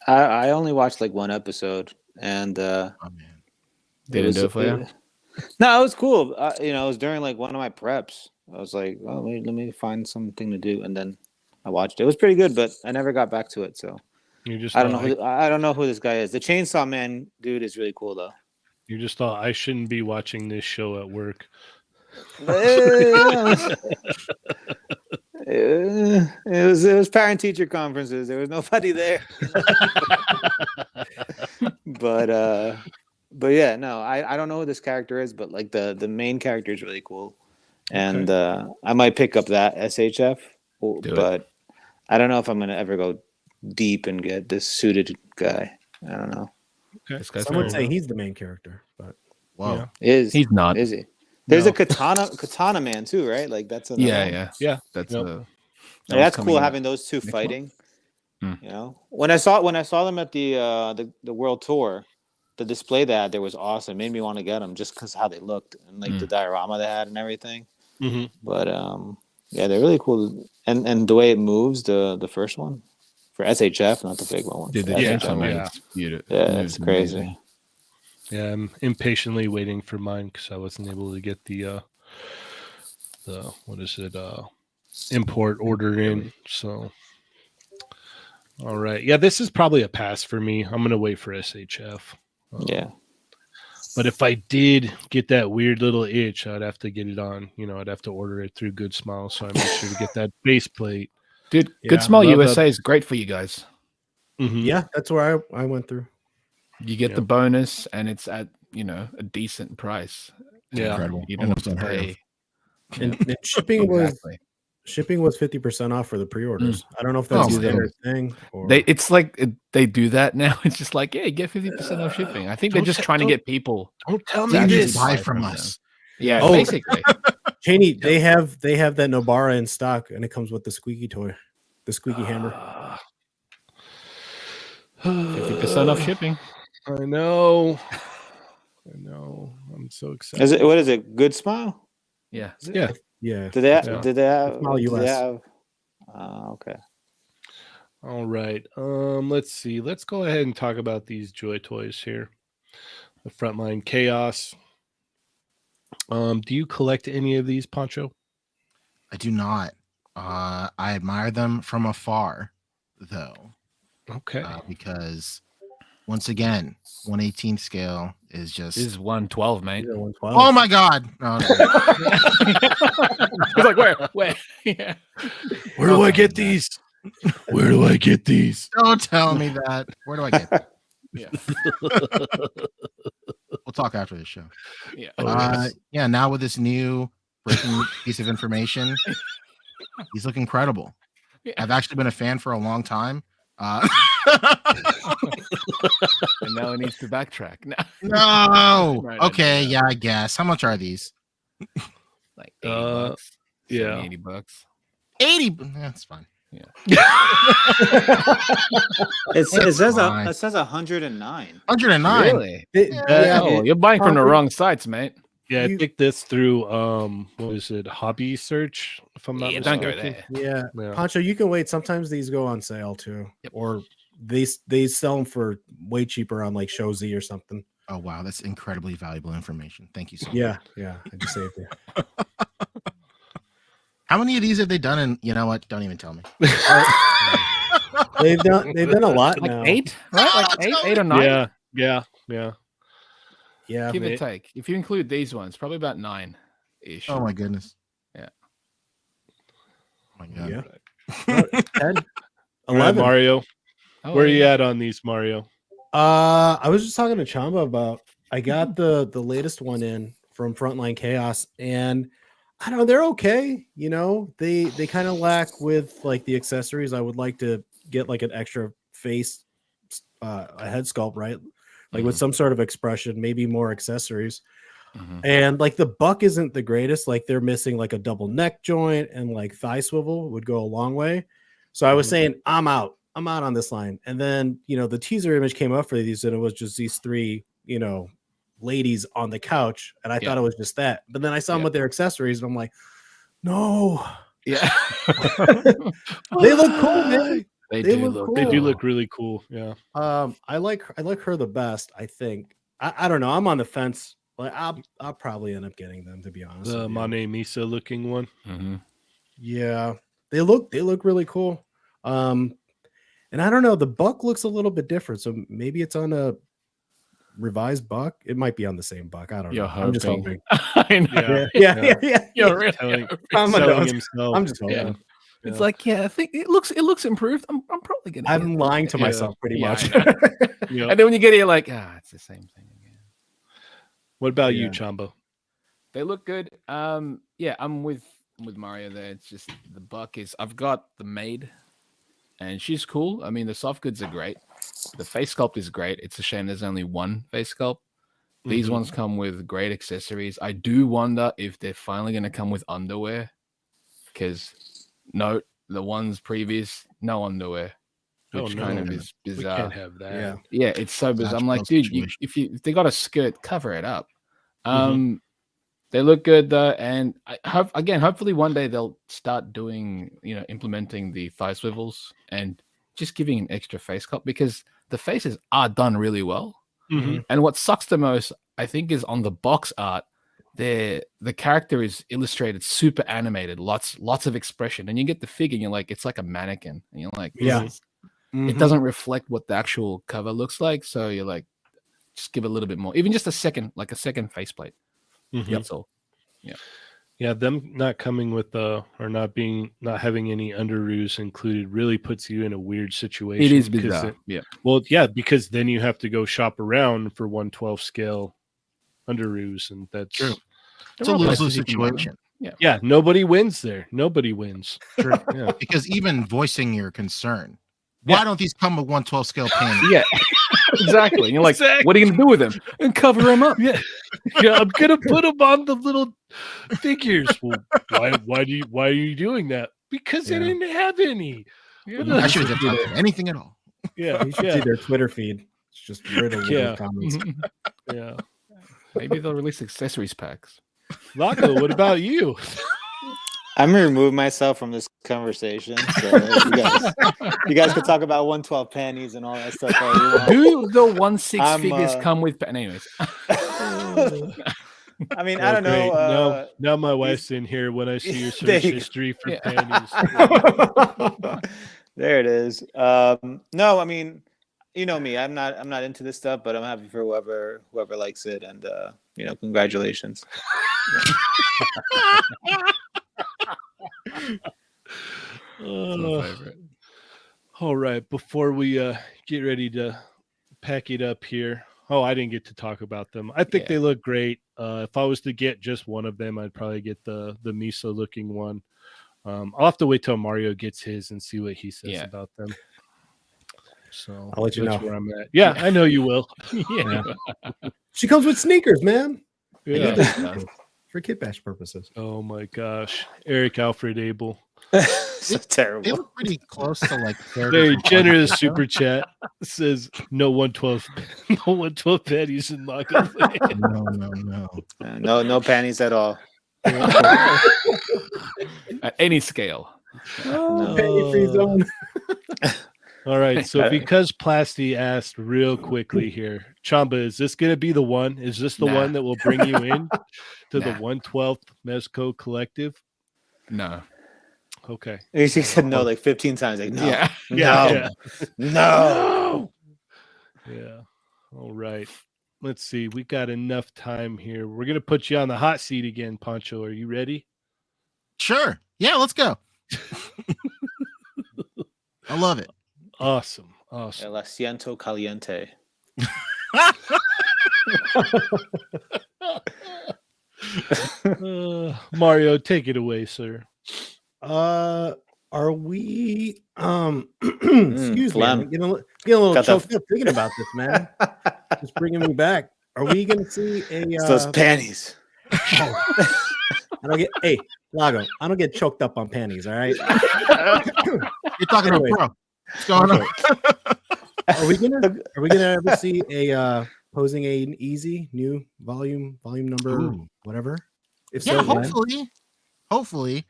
I only watched like one episode, and Oh man. Didn't do it for you? No, it was cool. It was during like one of my preps. I was like, well, let me find something to do, and then I watched it. It was pretty good, but I never got back to it. So You just I don't thought know. I don't know who this guy is. The Chainsaw Man dude is really cool though. you just thought I shouldn't be watching this show at work. It was parent teacher conferences. There was nobody there. But yeah, no, I don't know who this character is, but like the main character is really cool, and I might pick up that SHF, but I don't know if I'm gonna ever go deep and get this suited guy. I don't know. Okay. This guy's Some would cool. say he's the main character, but Whoa. Yeah. He's not. Is he? There's No. a katana man too, right? Like that's another one. Yeah. That's Yep. that Yeah, was that's coming cool out having those two next month. fighting. Hmm. You know, when I saw them at the world tour, the display they had there was awesome. Made me want to get them just because how they looked and like the diorama they had and everything. Mm-hmm. But yeah, they're really cool. And the way it moves, the first one for SHF, not the big one. Dude, for the Yeah. Chainsaw Man Yeah. is beautiful. Yeah, Moves it's crazy. amazing. Yeah, I'm impatiently waiting for mine because I wasn't able to get the what is it import order in. So all right, yeah, this is probably a pass for me. I'm gonna wait for SHF. Yeah. But if I did get that weird little itch, I'd have to get it on. I'd have to order it through Good Smile, so I make sure to get that base plate. Dude, Yeah, Good Smile love USA is great for you guys. Mhm. yeah, that's where I went through. You get Yeah. the bonus, and it's at a decent price. Yeah. Incredible. You don't have Almost to unheard of. pay. And shipping was 50% off for the pre-orders. I don't know if that's Oh, a standard thing. Or... It's like they do that now. It's just like, yeah, get 50% off shipping. I think they're Don't just te- trying to don't- get people. Don't tell to me actually this. Buy buy from them. us. Yeah, Oh. basically. Cheney, they have that Nobara in stock, and it comes with the squeaky toy, the squeaky hammer. 50% off shipping. I know. I'm so excited. Is it? What is it? Good Smile? Yeah. Yeah. Yeah, Did they have? Yeah. Did they have? Smile Did they US. have? Okay. All right. Let's see. Let's go ahead and talk about these Joy Toys here. The Frontline Chaos. Do you collect any of these, Poncho? I do not. I admire them from afar, though, Okay. because once again, 1/18 scale is just. This is 112, mate. These are 112. Oh my god! No, It's like, where? Yeah. Where do I get these? Where do I get these? don't tell me that. Where do I get them? Yeah. We'll talk after the show. Yeah. Yeah, now with this new breaking piece of information, he's looking incredible. Yeah. I've actually been a fan for a long time. And now he needs to backtrack. No. No. Right, Okay, yeah. yeah, I guess. How much are these? Like $80. Yeah. $80. 80. That's fine. It says fine. it says 109. 109. Really? Yeah, Oh, you're buying from the Poncho, wrong sites, mate. Yeah, You- I think this through what is it, Hobby Search, if I'm not Yeah, don't mistaken. go there. yeah. Yeah. Poncho, you can wait. Sometimes these go on sale too, Yep. or they sell them for way cheaper on like Show Z or something. Oh wow, that's incredibly valuable information. Thank you so much. Yeah, I just saved you. How many of these have they done? And you know what? Don't even tell me. They've done a lot Like now. 8, right? Like eight or 9? Yeah. Yeah, Give or mate. take. If you include these ones, probably about 9-ish. Oh my goodness. Yeah. Oh my god. yeah. 10, All right, 11. Mario. Oh, Where are you yeah. at on these, Mario? I was just talking to Chamba about. I got the latest one in from Frontline Chaos, and I don't know, they're okay. You know, they kind of lack with like the accessories. I would like to get like an extra face, a head sculpt, right? Like with some sort of expression, maybe more accessories. And like the buck isn't the greatest. Like they're missing like a double neck joint, and like thigh swivel would go a long way. So I was saying, I'm out on this line. And then, the teaser image came up for these, and it was just these 3, ladies on the couch. And I thought it was just that. But then I saw them with their accessories, and I'm like, no. Yeah. They look cool, man. They They do look look cool. They do cool. look really cool. Yeah. I like her the best, I think. I don't know. I'm on the fence. Like I'll probably end up getting them, to be honest. The with you. Mane Misa looking one. Yeah, they look really cool. And I don't know, the buck looks a little bit different, so maybe it's on a revised buck. It might be on the same buck. I don't You're know. I'm just hoping. I know. Yeah. You're really Telling, I'm selling a- himself. I'm just hoping. Yeah. Yeah. It's like, I think it looks improved. I'm probably gonna. I'm lying to Yeah. myself pretty Yeah, much. I know. Yeah. And then when you get here, like, it's the same thing again. What about you, Yeah. Chamba? They look good. Yeah, I'm with Mario there. It's just the buck is. I've got the maid, and she's cool. I mean, the soft goods are great. The face sculpt is great. It's a shame there's only one face sculpt. These ones come with great accessories. I do wonder if they're finally going to come with underwear, because note the ones previous, no underwear, which kind of is We bizarre. can't have that. Yeah. Yeah, it's so bizarre. I'm Natural like, dude, situation. if they got a skirt, cover it up. They look good though, and hopefully one day they'll start doing, implementing the thigh swivels and just giving an extra face cut, because the faces are done really well. And what sucks the most, I think, is on the box art. The character is illustrated super animated, lots of expression, and you get the figure, and you're like, it's like a mannequin, and you're like, Yeah. it doesn't reflect what the actual cover looks like. So you're like, just give a little bit more, even just a second faceplate. That's all. Yeah, them not coming with or not having any underoos included really puts you in a weird situation. It is because bizarre. because then you have to go shop around for 1/12 scale underoos, and that's True. It's There a are lose-lose places you can buy them. situation. Yeah, nobody wins there. Nobody wins. True. Yeah. Because even voicing your concern, why don't these come with 1/12 scale panties? Yeah, exactly. And you're like, Exactly. what are you gonna do with them? And cover them up. Yeah, I'm gonna put them on the little figures. Well, why are you doing that? Because they didn't have any. I should have just done anything at all. Yeah, You should see their Twitter feed. It's just riddled with comments. yeah. Maybe they'll release accessories packs. Lago, what about you? I'm gonna remove myself from this conversation. So you guys could talk about 112 panties and all that stuff. all you want. Do the 1/6 I'm, figures come with? Anyways, I mean, Oh, I don't great. know. Now my wife's in here when I see your There search you go. history for Yeah. panties. There it is. No, I mean, you know me. I'm not into this stuff, but I'm happy for whoever likes it, and congratulations. It's my favorite. All right, before we get ready to pack it up here. Oh, I didn't get to talk about them. I think they look great. If I was to get just one of them, I'd probably get the Misa looking one. I'll have to wait till Mario gets his and see what he says about them. So I'll let you that's know. where I'm at. Yeah, I know you will. Yeah. She comes with sneakers, man. Yeah. For Kit Bash purposes. Oh my gosh, Eric Alfred Abel, So They terrible. were pretty close to like third. very or fourth. generous super chat. Says no 112, no 112 patties in Lago. No panties at all. At any scale. No. Penny free zone. All right, so because Plasty asked real quickly here, Chamba, is this going to be the one? Is this the Nah. one that will bring you in to the Nah. 112th Mezco Collective? No. Okay. He said no like 15 times. Like, no, Yeah. no, Yeah. no. Yeah. All right. Let's see. We got enough time here. We're going to put you on the hot seat again, Pancho. Are you ready? Sure. Yeah, let's go. I love it. Awesome. Awesome. El asiento caliente. Mario, take it away, sir. Are we excuse me, phlegm. I'm getting a little Got that- choked up thinking about this, man. Just bringing me back. Are we gonna see a It's those panties. I don't get Lago, I don't get choked up on panties, all right? You're talking Anyway. about what's going on? Are we gonna ever see a posing an easy new volume number Ooh. whatever? If Yeah, so, when? hopefully,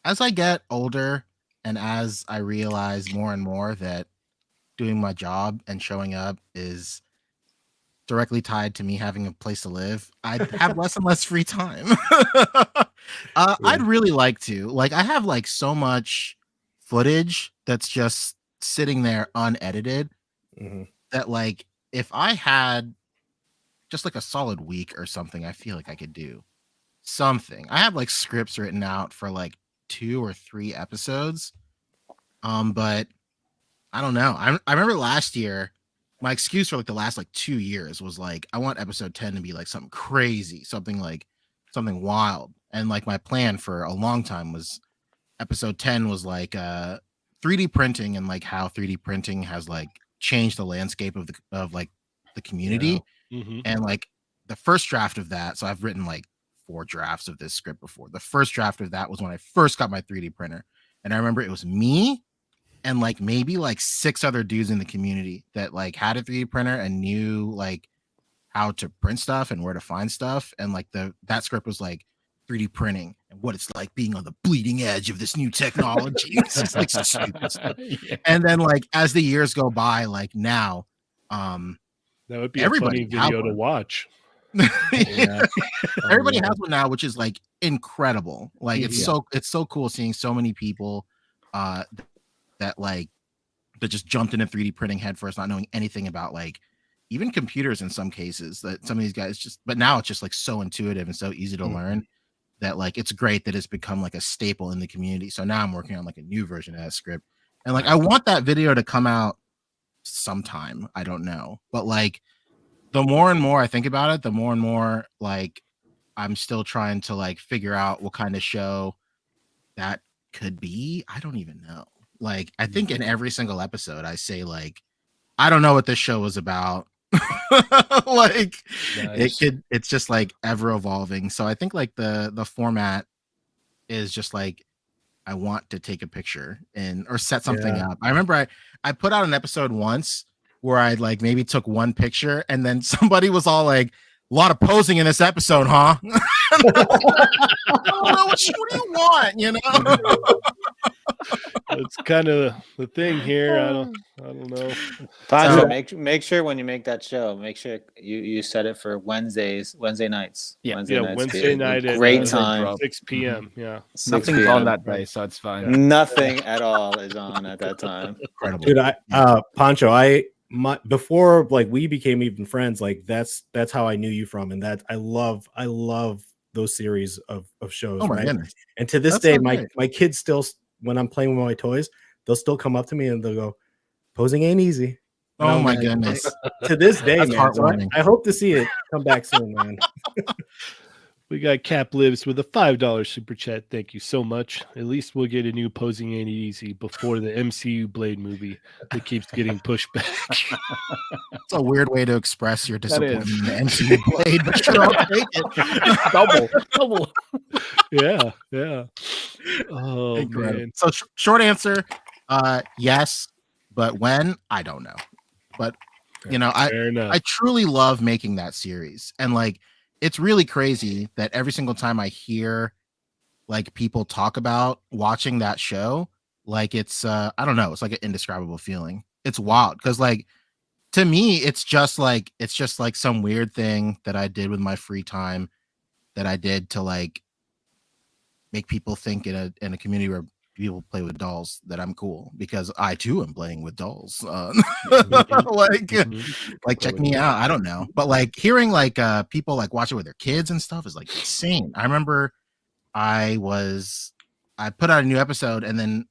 as I get older and as I realize more and more that doing my job and showing up is directly tied to me having a place to live, I have less and less free time. I'd really like to. Like, I have like so much footage that's just sitting there unedited Mhm. that, like, if I had just like a solid week or something, I feel like I could do something. I have like scripts written out for like 2 or 3 episodes. But I don't know. I remember last year, my excuse for like the last like 2 years was like, I want episode 10 to be like something crazy, something wild. And like my plan for a long time was episode 10 was like 3D printing and like how 3D printing has like changed the landscape of like the community. Mhm. And like the first draft of that, so I've written like 4 drafts of this script before. The first draft of that was when I first got my 3D printer. And I remember it was me and like maybe like 6 other dudes in the community that like had a 3D printer and knew like how to print stuff and where to find stuff. And like that script was like 3D printing and what it's like being on the bleeding edge of this new technology. It's just like so stupid stuff. Yeah. And then like as the years go by, like now, That would be Everybody a funny video to watch. Yeah. everybody yeah. has one now, which is like incredible. Like it's so cool seeing so many people that just jumped into 3D printing headfirst, not knowing anything about like even computers in some cases. That some of these guys just, but now it's just like so intuitive and so easy to learn that like it's great that it's become like a staple in the community. So now I'm working on like a new version of that script, and like I want that video to come out sometime. I don't know, but like the more and more I think about it, the more and more like I'm still trying to like figure out what kind of show that could be. I don't even know. Like I think in every single episode I say like I don't know what this show is about. Like Nice. it's just like ever evolving. So I think like the format is just like I want to take a picture and or set something up. I remember I put out an episode once where I like maybe took one picture and then somebody was all like, a lot of posing in this episode, huh? I don't know, what do you want, you know? That's kind of the thing here. I don't know. Pancho, make sure when you make that show, make sure you set it for Wednesday nights. Yeah. Wednesday Yeah, nights. Wednesday night at Great time. 6 p.m. Yeah. 6 Nothing's p.m. on that day, so it's fine. Nothing at all is on at that time. Incredible. Dude, Pancho, before like we became even friends, like that's how I knew you from, and that I love those series of shows. Oh my right? goodness. And to this That's day, so great. my kids still, when I'm playing with my toys, they'll still come up to me and they'll go, "Posing ain't easy." And Oh I'm my like, goodness. To this day, That's man. So heartwarming. I hope to see it come back soon, man. We got Cap Lives with a $5 super chat. Thank you so much. At least we'll get a new Posing Ain't Easy before the MCU Blade movie that keeps getting pushed back. It's a weird way to express your That is. disappointment in the MCU Blade, but sure, I'll take it. double. Yeah. Oh Incredible. man. So short answer, yes, but when, I don't know. But you know, Fair enough. I truly love making that series, and like it's really crazy that every single time I hear like people talk about watching that show, like it's I don't know, it's like an indescribable feeling. It's wild because like to me, it's just like some weird thing that I did with my free time that I did to like make people think in a community where people play with dolls that I'm cool, because I too am playing with dolls. Like check me out. I don't know, but like hearing like people like watch it with their kids and stuff is like insane. I remember I put out a new episode, and then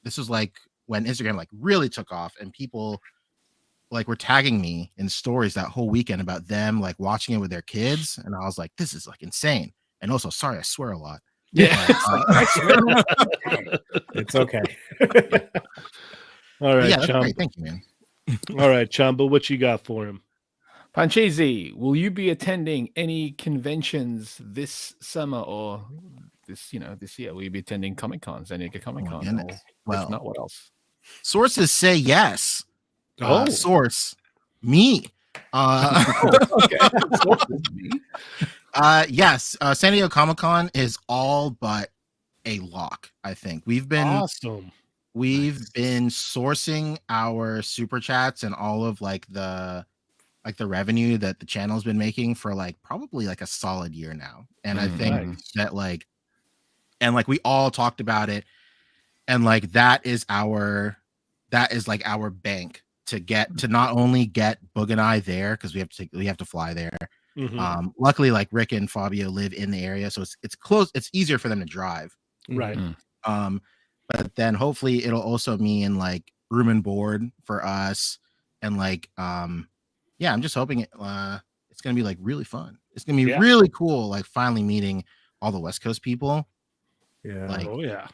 this was like when Instagram like really took off, and people like were tagging me in stories that whole weekend about them like watching it with their kids, and I was like, this is like insane. And also, sorry, I swear a lot. Yeah. It's okay. All right, Yeah, that's Chamba. great. Thank you, man. All right, Chamba, what you got for him? Panchezi, will you be attending any conventions this summer or this year? Will you be attending Comic Cons, any Comic Con? goodness. If not, what else? Sources say yes. Oh. Source, me. Okay. Yes, San Diego Comic-Con is all but a lock, I think. We've been Awesome. been sourcing our super chats and all of like the revenue that the channel's been making for like probably like a solid year now. And I think that like we all talked about it, and like that is like our bank to not only get Boog and I there, because we have to fly there. Mhm. Luckily, like Rick and Fabio live in the area, so it's close. It's easier for them to drive. Right. But then hopefully it'll also mean like room and board for us, and like yeah, I'm just hoping it's gonna be like really fun. It's gonna be really cool, like finally meeting all the West Coast people. Yeah. Like, Oh yeah.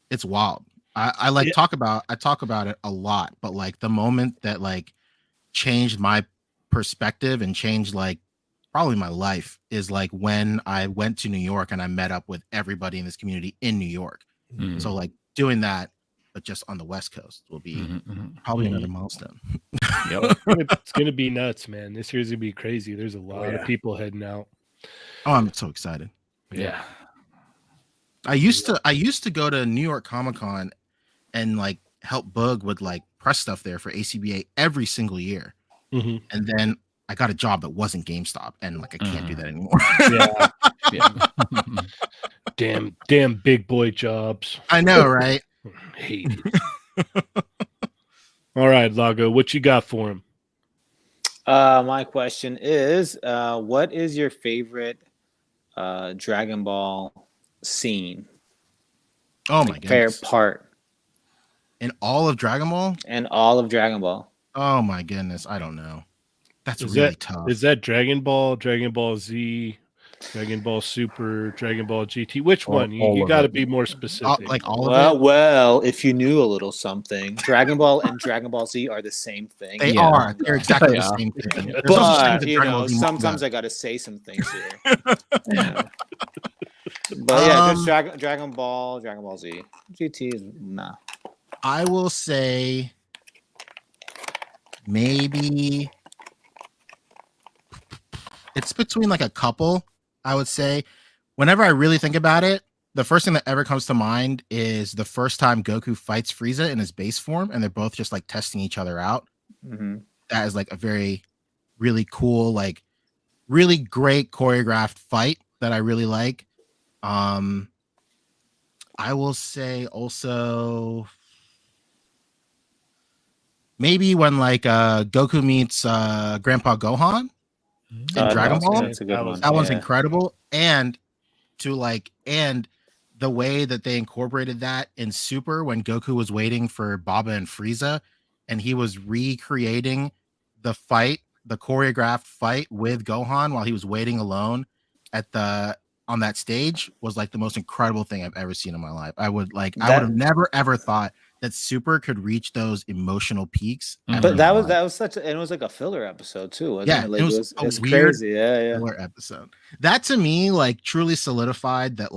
it's wild. I like talk about it a lot, but like the moment that like changed my perspective and changed like probably my life is like when I went to New York and I met up with everybody in this community in New York. So like doing that, but just on the West Coast will be probably another milestone. It's gonna be nuts, man. This year's gonna be crazy. There's a lot of people heading out. Oh, I'm so excited. Yeah. I used to go to New York Comic-Con and like help Boog with like press stuff there for ACBA every single year. Mhm. And then I got a job that wasn't GameStop, and like I can't do that anymore. Yeah. Damn big boy jobs. I know, right? Hate it. All right, Lago, what you got for him? My question is, what is your favorite Dragon Ball scene? Oh my Favorite goodness. part In all of Dragon Ball? and all of Dragon Ball. Oh my goodness. I don't know. That's Is really that tough. Is that Dragon Ball, Dragon Ball Z, Dragon Ball Super, Dragon Ball GT? Which one? You got to be more specific. Like all of it? Well, if you knew a little something, Dragon Ball and Dragon Ball Z are the same thing. They are. They're exactly the same thing. There's no such thing as But a you Dragon know, Ball Z sometimes manga. I gotta say some things here. Yeah. But yeah, just Dragon Ball Z. GT is nah. I will say maybe it's between like a couple. I would say whenever I really think about it, the first thing that ever comes to mind is the first time Goku fights Frieza in his base form, and they're both just like testing each other out. That is like a very, really cool, like really great choreographed fight that I really like. I will say also maybe when like Goku meets Grandpa Gohan in Dragon Ball. That's a good one. That one's incredible. And the way that they incorporated that in Super when Goku was waiting for Baba and Frieza, and he was recreating the fight, the choreographed fight with Gohan while he was waiting alone on that stage was like the most incredible thing I've ever seen in my life. I would have never ever thought that Super could reach those emotional peaks. But that was such and it was like a filler episode too, wasn't it? Like, it was weird crazy. Yeah. Filler episode. That to me like truly solidified that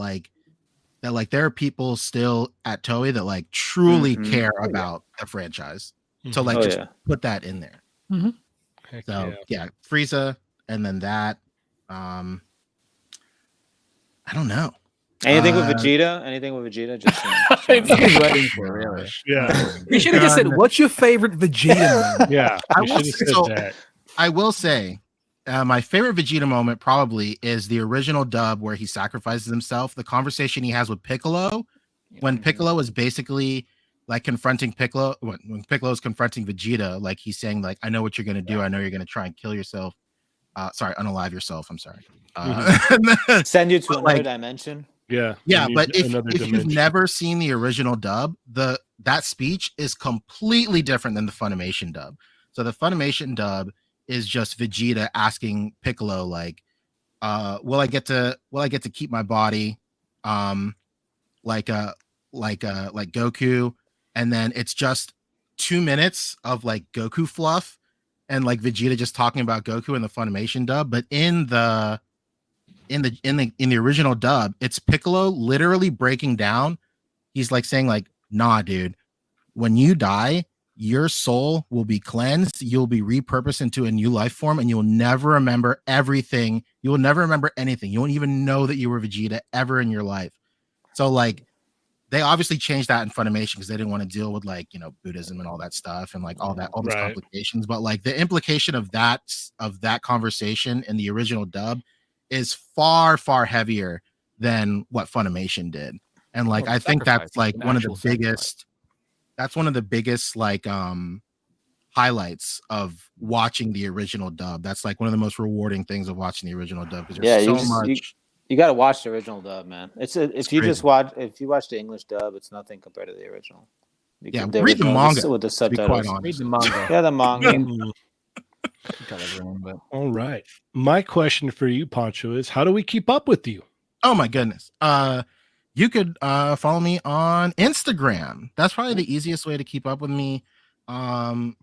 there are people still at Toei that like truly care about the franchise. So like put that in there. So yeah, Frieza, and then that. I don't know. Anything with Vegeta? Anything with Vegeta? Just waiting for really. Yeah. You should have just said, "What's your favorite Vegeta?" Man? Yeah, I will say, my favorite Vegeta moment probably is the original dub where he sacrifices himself. The conversation he has with Piccolo, when Piccolo is basically like confronting Piccolo, when Piccolo is confronting Vegeta, like he's saying, like, "I know what you're gonna do. I know you're gonna try and kill yourself. Unalive yourself. I'm sorry. Send you to another dimension." Yeah. But if you've never seen the original dub, that speech is completely different than the Funimation dub. So the Funimation dub is just Vegeta asking Piccolo, like, will I get to keep my body, like Goku, and then it's just 2 minutes of like Goku fluff and like Vegeta just talking about Goku in the Funimation dub, but in the original dub, it's Piccolo literally breaking down. He's like saying like, "Nah, dude, when you die, your soul will be cleansed. You'll be repurposed into a new life form, and you'll never remember everything. You will never remember anything. You won't even know that you were Vegeta ever in your life." So like, they obviously changed that in Funimation because they didn't want to deal with like, Buddhism and all that stuff and like all these complications. But like the implication of that conversation in the original dub is far, far heavier than what Funimation did. And like, I think that's like one of the biggest like highlights of watching the original dub. That's like one of the most rewarding things of watching the original dub because there's so much. You got to watch the original dub, man. If you watch the English dub, it's nothing compared to the original. Read the manga with the subtitles. Read the manga. Yeah, the manga. All right. My question for you, Pancho, is how do we keep up with you? Oh my goodness. You could follow me on Instagram. That's probably the easiest way to keep up with me. I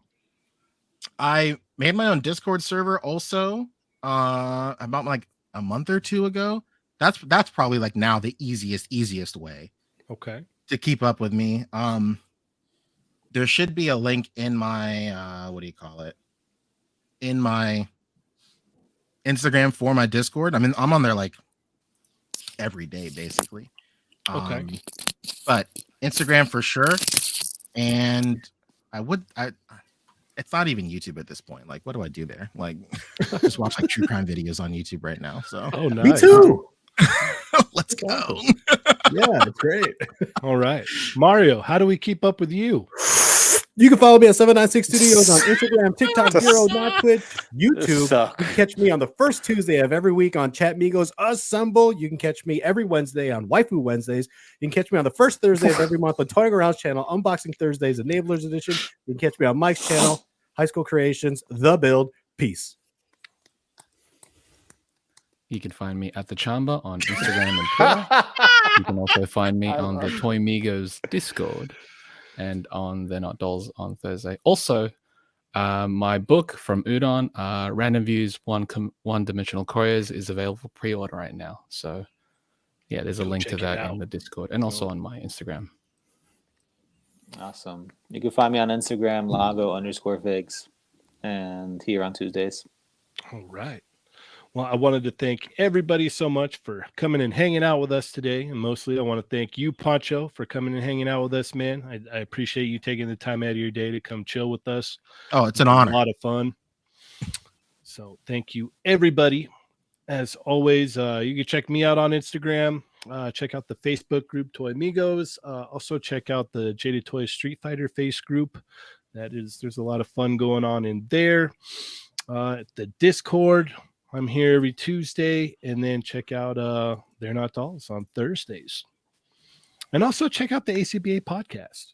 made my own Discord server also about like a month or two ago. That's probably like now the easiest way to keep up with me. There should be a link in my in my Instagram for my Discord. I mean, I'm on there like every day basically. But Instagram for sure. And it's not even YouTube at this point. Like, what do I do there? Like, just watch like true crime videos on YouTube right now. So, nice. Me too. Let's go. Yeah, it's great. All right, Mario, how do we keep up with you? You can follow me at 796 Studios on Instagram, TikTok, Zero, not Twitch, YouTube. You can catch me on the first Tuesday of every week on Chatmigos Assemble. You can catch me every Wednesday on Waifu Wednesdays. You can catch me on the first Thursday of every month on Toying Around's channel, Unboxing Thursdays, Enablers Edition. You can catch me on Mike's channel, High School Creations, The Build. Peace. You can find me at the Chamba on Instagram and Twitter. You can also find me on the Migos Discord and on They're Not Dolls on Thursday. Also, my book from Udon, Random Views, One Dimensional Couriers, is available for pre-order right now. So, yeah, there's a link to that in the Discord and also on my Instagram. Awesome. You can find me on Instagram, Lago_figs, and here on Tuesdays. All right. Well, I wanted to thank everybody so much for coming and hanging out with us today. And mostly I want to thank you, Pancho, for coming and hanging out with us, man. I appreciate you taking the time out of your day to come chill with us. Oh, it's an honor. A lot of fun. So thank you, everybody. As always, you can check me out on Instagram. Check out the Facebook group, Migos. Also check out the Jaded Toys Street Fighter Face group. There's a lot of fun going on in there. The Discord. I'm here every Tuesday, and then check out They're Not Dolls on Thursdays. And also check out the ACBA podcast.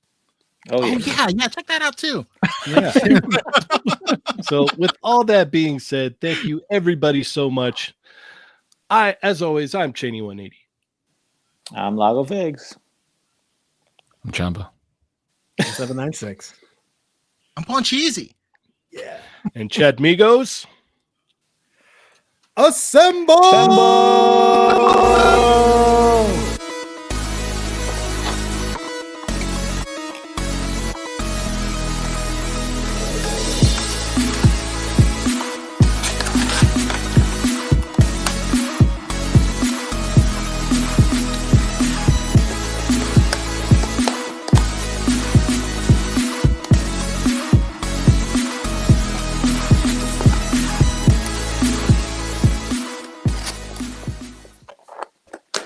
Oh yeah, check that out too. Yeah. So with all that being said, thank you everybody so much. As always, I'm Cheney 180. I'm Lago Figs. I'm Chamba. 796. I'm Poncheesy. Yeah. And Chatmigos. Assemble! Assemble!